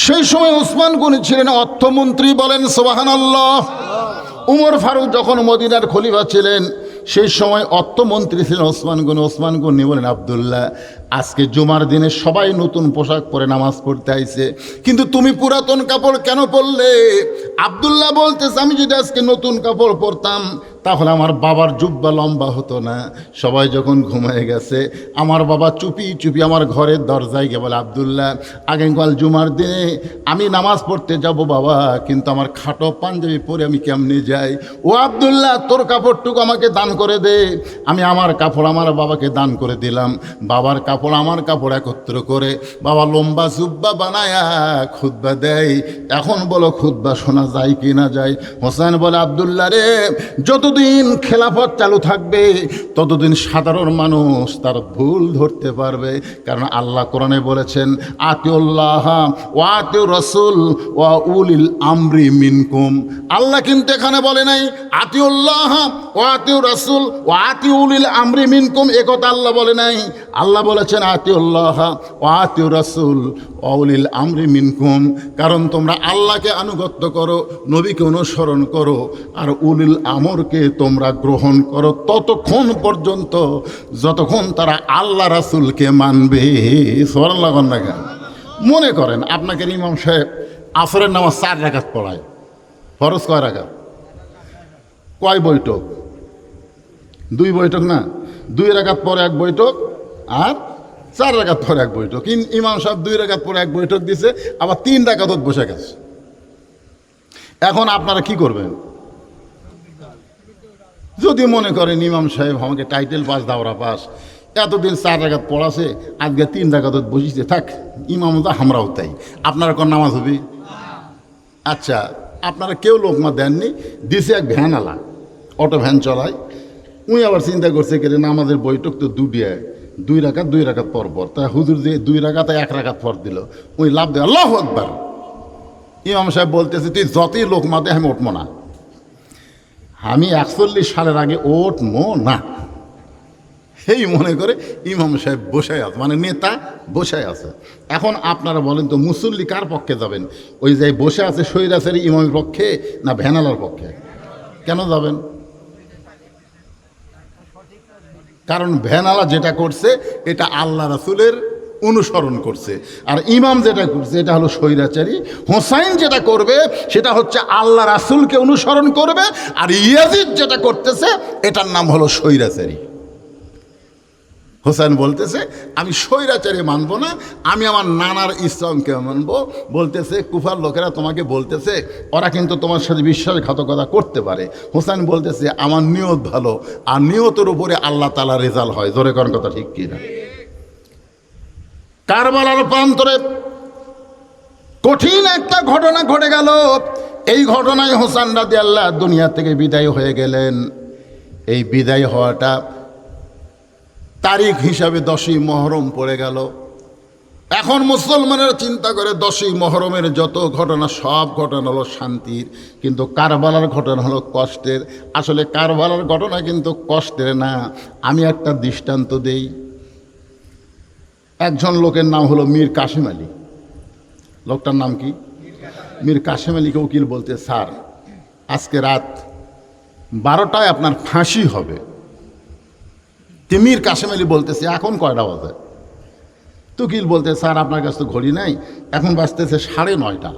সেই সময় ওসমান গনি ছিলেন অর্থমন্ত্রী, বলেন সুবহানাল্লাহ। উমর ফারুক যখন মদিনার খলিফা ছিলেন সেই সময় অর্থমন্ত্রী ছিলেন ওসমান গনি। ওসমান গনি বলেন, আব্দুল্লাহ, আজকে জুমার দিনে সবাই নতুন পোশাক পরে নামাজ পড়তে আইছে, কিন্তু তুমি পুরাতন কাপড় কেন পরলে? আব্দুল্লাহ বলতেছে, আমি যদি আজকে নতুন কাপড় পরতাম তাহলে আমার বাবার জুব্বা লম্বা হতো না। সবাই যখন ঘুমিয়ে গেছে আমার বাবা চুপি চুপি আমার ঘরের দরজায় গিয়ে বলে, আব্দুল্লাহ, আগামীকাল জুমার দিনে আমি নামাজ পড়তে যাব বাবা, কিন্তু আমার খাটো পাঞ্জাবি পরে আমি কেমনে যাই? ও আব্দুল্লাহ, তোর কাপড়টুকু আমাকে দান করে দে। আমি আমার কাপড় আমার বাবাকে দান করে দিলাম। বাবার কাপড় আমার কাপড় একত্র করে বাবা লম্বা জুব্বা বানায়া খুতবা দেয়। এখন বলো খুতবা শোনা যায় কি না যায়? হোসেন বলে, আব্দুল্লাহ রে, যতদিন খেলাফত চালু থাকবে ততদিন সাধারণ মানুষ তার ভুল ধরতে পারবে, কারণ আল্লাহ কোরআনে বলেছেন, আতিউল্লাহ ওয়া আতিউর রাসূল ওয়া উলিল আমরি মিনকুম। আল্লাহ কিন্তু এখানে বলে নাই আতিউল্লাহ ওয়া আতিউর রাসূল ওয়া আতিউলিল আমরি মিনকুম, একথা আল্লাহ বলে নাই। আল্লাহ বলেছেন আতিউল্লাহ ওয়া আতিউর রাসূল ওয়া উলিল আমরি মিনকুম, কারণ তোমরা আল্লাহকে আনুগত্য করো, নবীকে অনুসরণ করো, আর উলিল আমরকে তোমরা গ্রহণ করো ততক্ষণ পর্যন্ত যতক্ষণ তারা আল্লাহ রাসূলকে মানবে। সুবহানাল্লাহ। মনে করেন আপনাকে ইমাম সাহেব আসরের নামাজ 4 রাকাত পড়ায়, ফরজ কয় রাকাত? কয় বৈঠক? 2 বৈঠক না? 2 রাকাত পরে 1 বৈঠক আর 4 রাকাত পরে 1 বৈঠক। ইমাম সাহেব 2 রাকাত পরে 1 বৈঠক দিছে, আবার 3 রাকাত বসে গেছে। এখন আপনারা কি করবেন? যদি মনে করেন ইমাম সাহেব আমাকে টাইটেল পাস, দাওরা পাস, এতদিন 4 রাকাত পড়াছে, আজকে 3 রাকাত বসিছে, থাক ইমাম তো আমরাও তাই, আপনারা কোন নামাজ হবে? আচ্ছা, আপনারা কেউ লোকমা দেননি, দিছে এক ভ্যানওয়ালা, অটো ভ্যান চলায়। উনি আবার চিন্তা করছে কে নামাজের বৈঠক তো 2 রাকাত পর পর, তা হুজুর যে 2 রাকাত 1 রাকাত পর দিল, উনি লাভ দেয় আল্লাহু আকবার। ইমাম সাহেব বলতেছে, তুই যতই লোকমা দে আমি উঠবো না, আমি 41 সালের আগে উঠবো না। এই মনে করে ইমাম সাহেব বসায় আছে, মানে নেতা বসায় আছে। এখন আপনারা বলেন তো মুসল্লি কার পক্ষে যাবেন? ওই যে বসে আছে স্বৈরাচারী ইমামের পক্ষে না ভ্যানালার পক্ষে? কেন যাবেন? কারণ ভ্যানালা যেটা করছে এটা আল্লাহ রাসূলের অনুসরণ করছে, আর ইমাম যেটা করছে এটা হলো স্বৈরাচারী। হোসাইন যেটা করবে সেটা হচ্ছে আল্লাহ রাসূলকে অনুসরণ করবে, আর ইয়াজিদ যেটা করতেছে এটার নাম হলো স্বৈরাচারী। হোসেন বলতেছে, আমি স্বৈরাচারী মানবো না, আমি আমার নানার ইসলামকে মানবো। বলতেছে, কুফার লোকেরা তোমাকে বলতেছে ওরা কিন্তু তোমার সাথে বিশ্বাসঘাতকতা করতে পারে। হোসেন বলতেছে, আমার নিয়ত ভালো, আর নিয়তের উপরে আল্লাহ তাআলা রেজাল্ট হয়। জোরে কোন কথা ঠিক কি না? কারবালার প্রান্তরে কঠিন একটা ঘটনা ঘটে গেল। এই ঘটনায় হোসেন রাদিয়াল্লাহু দুনিয়া থেকে বিদায় হয়ে গেলেন। এই বিদায় হওয়াটা তারিখ হিসাবে 10ই মুহররম পড়ে গেল। এখন মুসলমানেরা চিন্তা করে 10ই মুহররমের যত ঘটনা সব ঘটনা হলো শান্তির, কিন্তু কারবালার ঘটনা হলো কষ্টের। আসলে কারবালার ঘটনা কিন্তু কষ্টের না। আমি একটা দৃষ্টান্ত দেই। একজন লোকের নাম হলো মীর কাসেম আলী। লোকটার নাম কি? মীর কাসেম আলীকে উকিল বলতে, স্যার আজকে রাত 12টায় আপনার ফাঁসি হবে। মীর কাসেম আলী বলতেছে, এখন কয়টা বাজে? উকিল বলতে, স্যার আপনার কাছে তো ঘড়ি নাই, এখন বাজতেছে 9:30।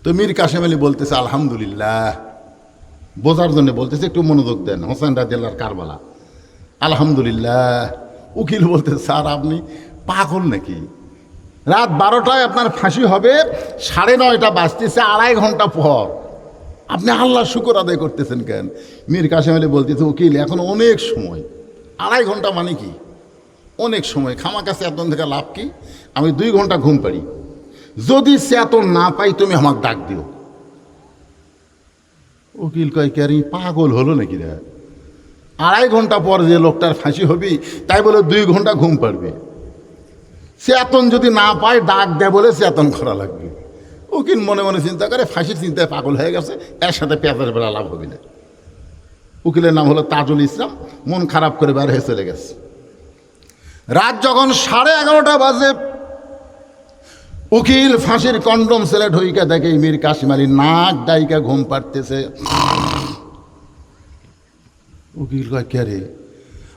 তো মীর কাসেম আলী বলতেছে, আলহামদুলিল্লাহ। বোঝার জন্য বলতেছে, একটু মনোযোগ দেন, হোসেন রাদিয়াল্লাহু কারবালা, আলহামদুলিল্লাহ। উকিল বলতে, স্যার আপনি পাগল নাকি? রাত 12টায় আপনার ফাঁসি হবে, 9:30 বাজতেছে, 2.5 ঘন্টা পর, আপনি আল্লাহর শুকর আদায় করতেছেন কেন? মীর কাসেম আলী বলতেছে, উকিল এখন অনেক সময়, 2.5 ঘন্টা মানে কি অনেক সময়, খামাকাছে এতন থেকে লাভ কি? আমি 2 ঘন্টা ঘুম পারি, যদি চেতন না পাই তুমি আমাকে ডাক দিও। উকিল কয়, কে পাগল হলো নাকি রে? 2.5 ঘন্টা পর যে লোকটার ফাঁসি হবি তাই বলে 2 ঘন্টা ঘুম পারবে? চেতন যদি না পায় ডাক দেয় বলে চেতন করা লাগবে। উকিল মনে মনে চিন্তা করে, ফাঁসির চিন্তায় পাগল হয়ে গেছে, এর সাথে পেঁচার বেলা লাভ হবে না। উকিলের নাম হলো তাজুল ইসলাম, মন খারাপ করে বের হয়ে চলে গেছে। রাত যখন 11:30 বাজে, উকিল ফাঁসির কন্ডম ছেলে ঢুইকা দেখে মীর কাসিম আলী নাক ডাইকা ঘুম পাড়তেছে। উকিল কয় কে রে?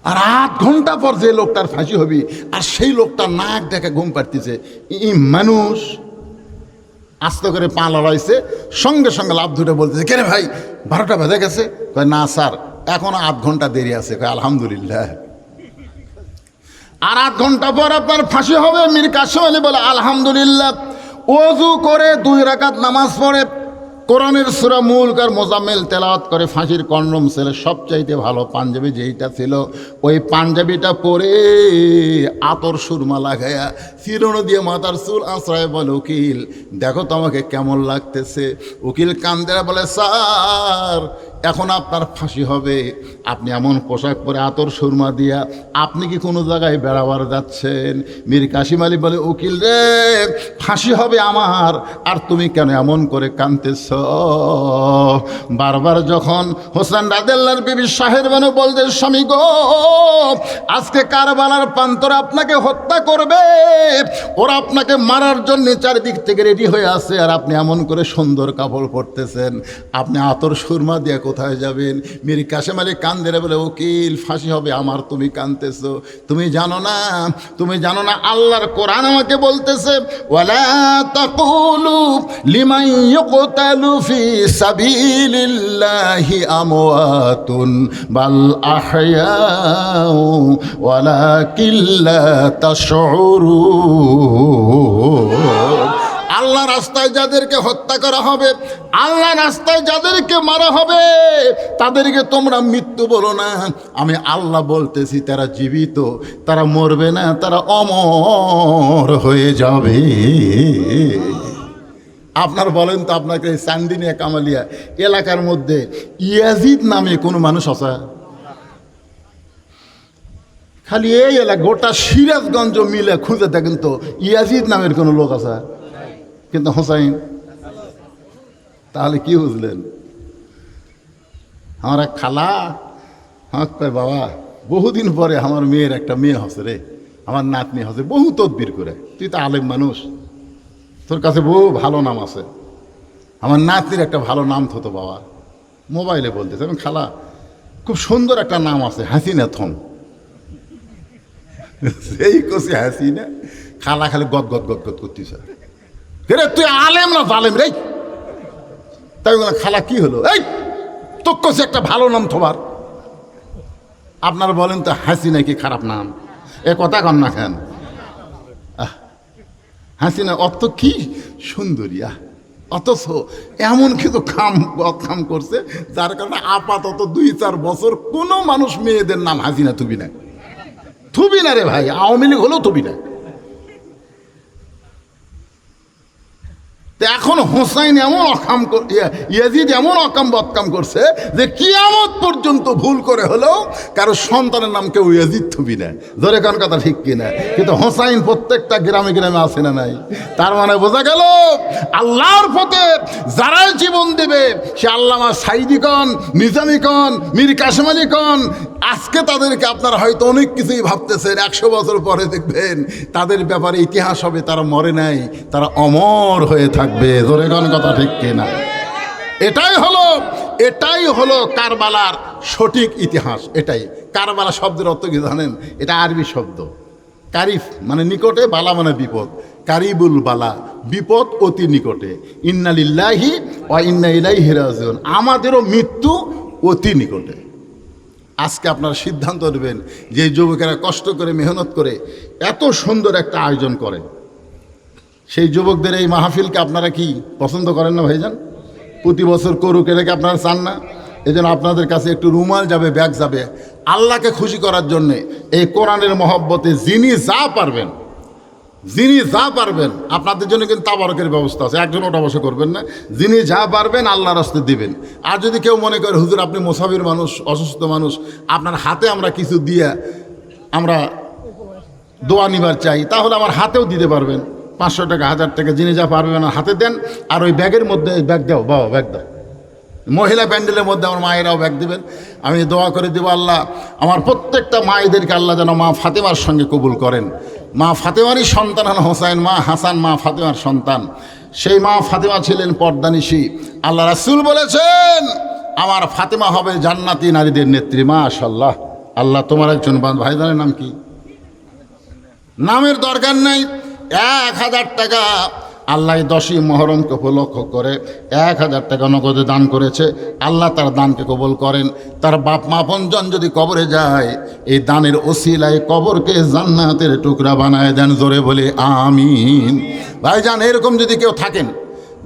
আর 8 ঘন্টা পর যে লোকটার ফাঁসি হবি আর সেই লোকটা নাক দেখে ঘুম পাড়তেছে, এই মানুষ আস্তে করে পা লড়াইছে, সঙ্গে সঙ্গে লাভ ধরে বলতেছে, কে রে ভাই 12টা বেজে গেছে? কয় না স্যার, এখনো 8 ঘন্টা দেরি আছে। কয় আলহামদুলিল্লাহ। আর 8 ঘন্টা পর আপনার ফাঁসি হবে। মীর কাসিম আলী বলে আলহামদুলিল্লাহ। ওযু করে 2 রাকাত নামাজ পড়ে, কোরআনের সূরা মুলক আর মোজাম্মেল তেলাওয়াত করে, ফাঁসির কন্ডম ছেলে সবচাইতে ভালো পাঞ্জাবি যেইটা ছিল ওই পাঞ্জাবিটা পরে আতর সুরমা লাগাইয়া চিরুনি দিয়ে মাথার চুল আঁচড়ায় বলে, উকিল দেখো তোমাকে কেমন লাগতেছে? উকিল কান্দেরা বলে, স্যার এখন আপনার ফাঁসি হবে, আপনি এমন পোশাক পরে আতর সুরমা দিয়া আপনি কি কোনো জায়গায় বেড়াবার যাচ্ছেন? মীর কাসিম আলী বলে, উকিল রে ফাঁসি হবে আমার, আর তুমি কেন এমন করে কাঁদতেছ? বারবার যখন হোসেন রাদিয়াল্লাহু আনহু বিবি শাহের বানু বলতে, স্বামী গো আজকে কারবালার প্রান্তরে আপনাকে হত্যা করবে, ওরা আপনাকে মারার জন্য চারিদিক থেকে রেডি হয়ে আছে, আর আপনি এমন করে সুন্দর কাপড় পরতেছেন, আপনি আতর সুরমা দিয়ে কোথায় যাবেন? মীর কাসিম আলী কান্দেরে বলে, উকিল ফাঁসি হবে আমার, তুমি কাঁদতেছো? তুমি জানো না আল্লাহর কোরআন আমাকে বলতেছে, ওয়ালা তাকুলু লিমান ইউকতালু ফি সাবিলিল্লাহি আমওয়াতুন বাল আহয়াউ ওয়ালাকিন লা তাশউরুন। আল্লাহ রাস্তায় যাদেরকে হত্যা করা হবে, আল্লাহ রাস্তায় যাদেরকে মারা হবে, তাদেরকে তোমরা মৃত্যু বলো না, আমি আল্লাহ বলতেছি তারা জীবিত, তারা মরবে না, তারা অমর হয়ে যাবে। আপনার বলেন তো, আপনাকে চান্দিনিয়া কামালিয়া এলাকার মধ্যে ইয়াজিদ নামে কোনো মানুষ আছে? খালি এই এলাকা গোটা সিরাজগঞ্জ মিলে খুঁজে দেখেন তো ইয়াজিদ নামের কোনো লোক আছে? কিন্তু হোসাইন, তাহলে কি বুঝলেন? আমার এক খালা হাঁক পায়, বাবা বহুদিন পরে আমার মেয়ের একটা মেয়ে হসে রে, আমার নাতনি হসে, বহু তদবির করে, তুই তো আলেম মানুষ, তোর কাছে বহু ভালো নাম আছে, আমার নাতনির একটা ভালো নাম থতো বাবা। মোবাইলে বলতেছে, এবং খালা খুব সুন্দর একটা নাম আছে, হাসিনা থন। সেই কষি হাসিনা, খালা খালি গদ গদ গদ গদ করতেছে, রে তুই আলেম না জালেম রে? তাই খালা কি হলো, এই তোর কাছে একটা ভালো নাম থবার। আপনারা বলেন তো হাসিনা কি খারাপ নাম? এ কথা কন না কেন? হাসিনা অত কি সুন্দরিয়া, অথচ এমন কিছু খাম করছে যার কারণে আপাতত 2-4 বছর কোনো মানুষ মেয়েদের নাম হাসিনা থুবি না রে ভাই, আওয়ামী লীগ হলেও থুবি না। এখন হোসাইন এমন ইয়াজিদ এমন অকাম বদকাম করছে যে কিয়ামত পর্যন্ত ভুল করে হলেও কারো সন্তানের নাম কেউ ইয়াজিদ থুবি না। ধরে কোন কথা ঠিক কিনা? কিন্তু হোসাইন প্রত্যেকটা গ্রামে গ্রামে আছে না নাই? তার মানে বোঝা গেল আল্লাহর পথে যারাই জীবন দেবে, সে আল্লামা সাইদি কন, নিজামী কন, মীর কাসিম আলী কন, আজকে তাদেরকে আপনারা হয়তো অনেক কিছুই ভাবতেছেন, 100 বছর পরে দেখবেন তাদের ব্যাপারে ইতিহাস হবে তারা মরে নাই, তারা অমর হয়ে থাকবে। ধরে কোন কথা ঠিক কিনা? এটাই হলো কারবালার সঠিক ইতিহাস। এটাই কারবালা শব্দের অর্থ কি জানেন? এটা আরবি শব্দ, কারিফ মানে নিকটে, বালা মানে বিপদ, কারিবুল বালা বিপদ অতি নিকটে, ইন্না লিল্লাহি ওয়া ইন্না ইলাইহি রাজিউন, আমাদেরও মৃত্যু অতি নিকটে। আজকে আপনারা সিদ্ধান্ত নেবেন যে যুবকেরা কষ্ট করে মেহনত করে এত সুন্দর একটা আয়োজন করে, সেই যুবকদের এই মাহফিলকে আপনারা কি পছন্দ করেন না ভাইজান? প্রতি বছর করুক, এটাকে আপনারা চান না? এই জন্য আপনাদের কাছে একটু রুমাল যাবে, ব্যাগ যাবে, আল্লাহকে খুশি করার জন্যে এই কোরআনের মহব্বতে যিনি যা পারবেন আপনাদের জন্য কিন্তু তাবারকের ব্যবস্থা আছে, একজন ওটা বসে করবেন না, যিনি যা পারবেন আল্লাহর রাস্তে দিবেন। আর যদি কেউ মনে করে হুজুর আপনি মুসাফির মানুষ, অসুস্থ মানুষ, আপনার হাতে আমরা কিছু দিয়ে আমরা দোয়া নিবার চাই, তাহলে আমার হাতেও দিতে পারবেন, 500 টাকা 1000 টাকা, যিনি যা পারবেন হাতে দেন। আর ওই ব্যাগের মধ্যে ব্যাগ দাও, বাবা ব্যাগ দাও, মহিলা প্যান্ডেলের মধ্যে আমার মায়েরাও ব্যাগ দিবেন, আমি দোয়া করে দেবো আল্লাহ আমার প্রত্যেকটা মায়েদেরকে আল্লাহ যেন মা ফাতেমার সঙ্গে কবুল করেন। মা ফাতেমারই সন্তান হন হোসাইন, মা হাসান মা ফাতেমার সন্তান। সেই মা ফাতেমা ছিলেন পর্দানিশী। আল্লাহ রাসূল বলেছেন আমার ফাতেমা হবে জান্নাতি নারীদের নেত্রী। মাশাআল্লাহ। আল্লাহ তোমার একজন ভাইজানের নাম কি? নামের দরকার নাই। 1000 টাকা আল্লাহ 10ই মহরমকে উপলক্ষ করে 1000 টাকা নগদে দান করেছে। আল্লাহ তার দানকে কবুল করেন। তার বাপ মা আপনজন যদি কবরে যায়, এই দানের ওসিলায় কবরকে জান্নাতের টুকরা বানায় দেন। জোরে বলে আমিন। ভাইজান, এরকম যদি কেউ থাকেন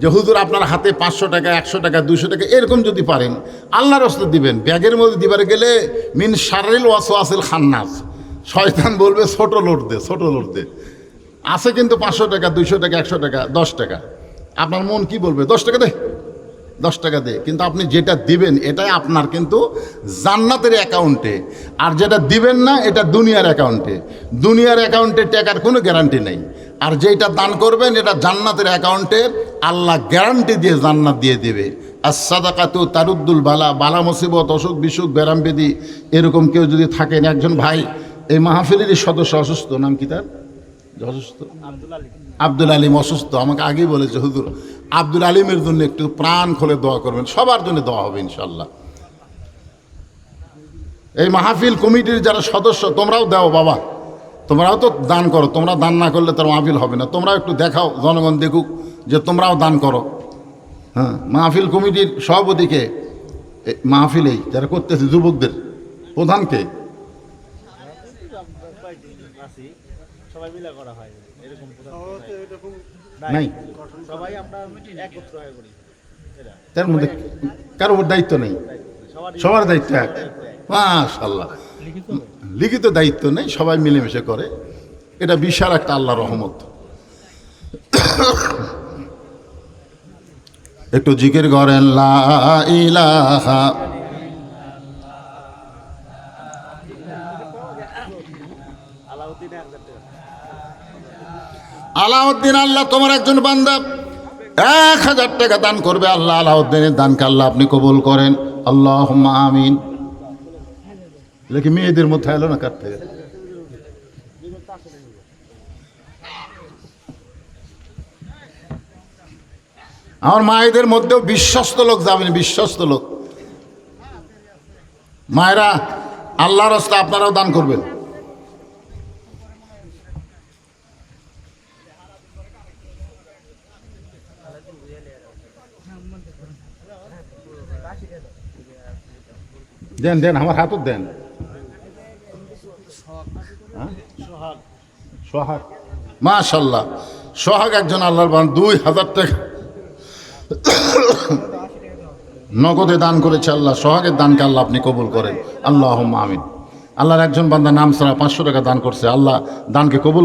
যে হুজুর আপনার হাতে 500 টাকা 100 টাকা 200 টাকা এরকম যদি পারেন, আল্লাহর রাস্তায় দিবেন। ব্যাগের মধ্যে দিবার গেলে মিন শাররিল ওয়াসওয়াসিল খান্নাস, শয়তান বলবে ছোট লোড দে, ছোট লোড দে। আছে কিন্তু 500 টাকা 200 টাকা 100 টাকা 10 টাকা, আপনার মন কি বলবে? 10 টাকা দে, 10 টাকা দে। কিন্তু আপনি যেটা দিবেন এটাই আপনার কিন্তু জান্নাতের অ্যাকাউন্টে, আর যেটা দিবেন না এটা দুনিয়ার অ্যাকাউন্টে। দুনিয়ার অ্যাকাউন্টে টাকার কোনো গ্যারান্টি নেই। আর যেটা দান করবেন এটা জান্নাতের অ্যাকাউন্টে, আল্লাহ গ্যারান্টি দিয়ে জান্নাত দিয়ে দেবে। আর সাদাকাতু তারুদ্দুল বালা, বালা মুসিবত অসুখ বিসুখ ব্যারাম বেদি এরকম কেউ যদি থাকেন। একজন ভাই এই মাহফিলেরই সদস্য অসুস্থ, নাম কি তার? অসুস্থ আব্দুল আলিম অসুস্থ। আমাকে আগেই বলেছে হুজুর আব্দুল আলিমের জন্য একটু প্রাণ খুলে দোয়া করবেন। সবার জন্য দোয়া হবে ইনশাল্লাহ। এই মাহফিল কমিটির যারা সদস্য তোমরাও দাও বাবা, তোমরাও তো দান করো। তোমরা দান না করলে তার মাহফিল হবে না। তোমরাও একটু দেখাও, জনগণ দেখুক যে তোমরাও দান করো। হ্যাঁ, মাহফিল কমিটির সভাপতিকে মাহফিলেই যারা করতেছে যুবকদের প্রধানকে সবাই মিলে করা হয় এরকম নাই, সবাই আমরা একত্র হয়ে করি। তার মধ্যে কারো উপর দায়িত্ব নেই, সবার দায়িত্ব এক। মাশাআল্লাহ, লিখিত দায়িত্ব নেই, সবাই মিলেমিশে করে। এটা বিশাল একটা আল্লাহর রহমত। একটু জিকির করেন লা ইলাহা। আলাউদ্দিন, আল্লাহ তোমার একজন বান্দা 1000 টাকা দান করবে। আল্লাহ আলাউদ্দিনের দানকে আল্লাহ আপনি কবুল করেন। আল্লাহুম্মা আমিন। দেখি মেয়েদের মধ্যে এলো না কার থেকে? আমার মায়েদের মধ্যেও বিশ্বস্ত লোক যাবেন, বিশ্বস্ত লোক। মায়েরা আল্লাহর রাস্তায় আপনারাও দান করবেন। দেন দেন, আমার হাতও দেন। সোহাগ, মাশাআল্লাহ, সোহাগ একজন আল্লাহর বান্দা 2000 টাকা নগদে দান করেছে। আল্লাহ সোহাগের দানকে আল্লাহ আপনি কবুল করেন। আল্লাহুম্মা আমিন। আল্লাহর একজন বান্দা নাম ছাড়া 500 টাকা দান করছে। আল্লাহ দানকে কবুল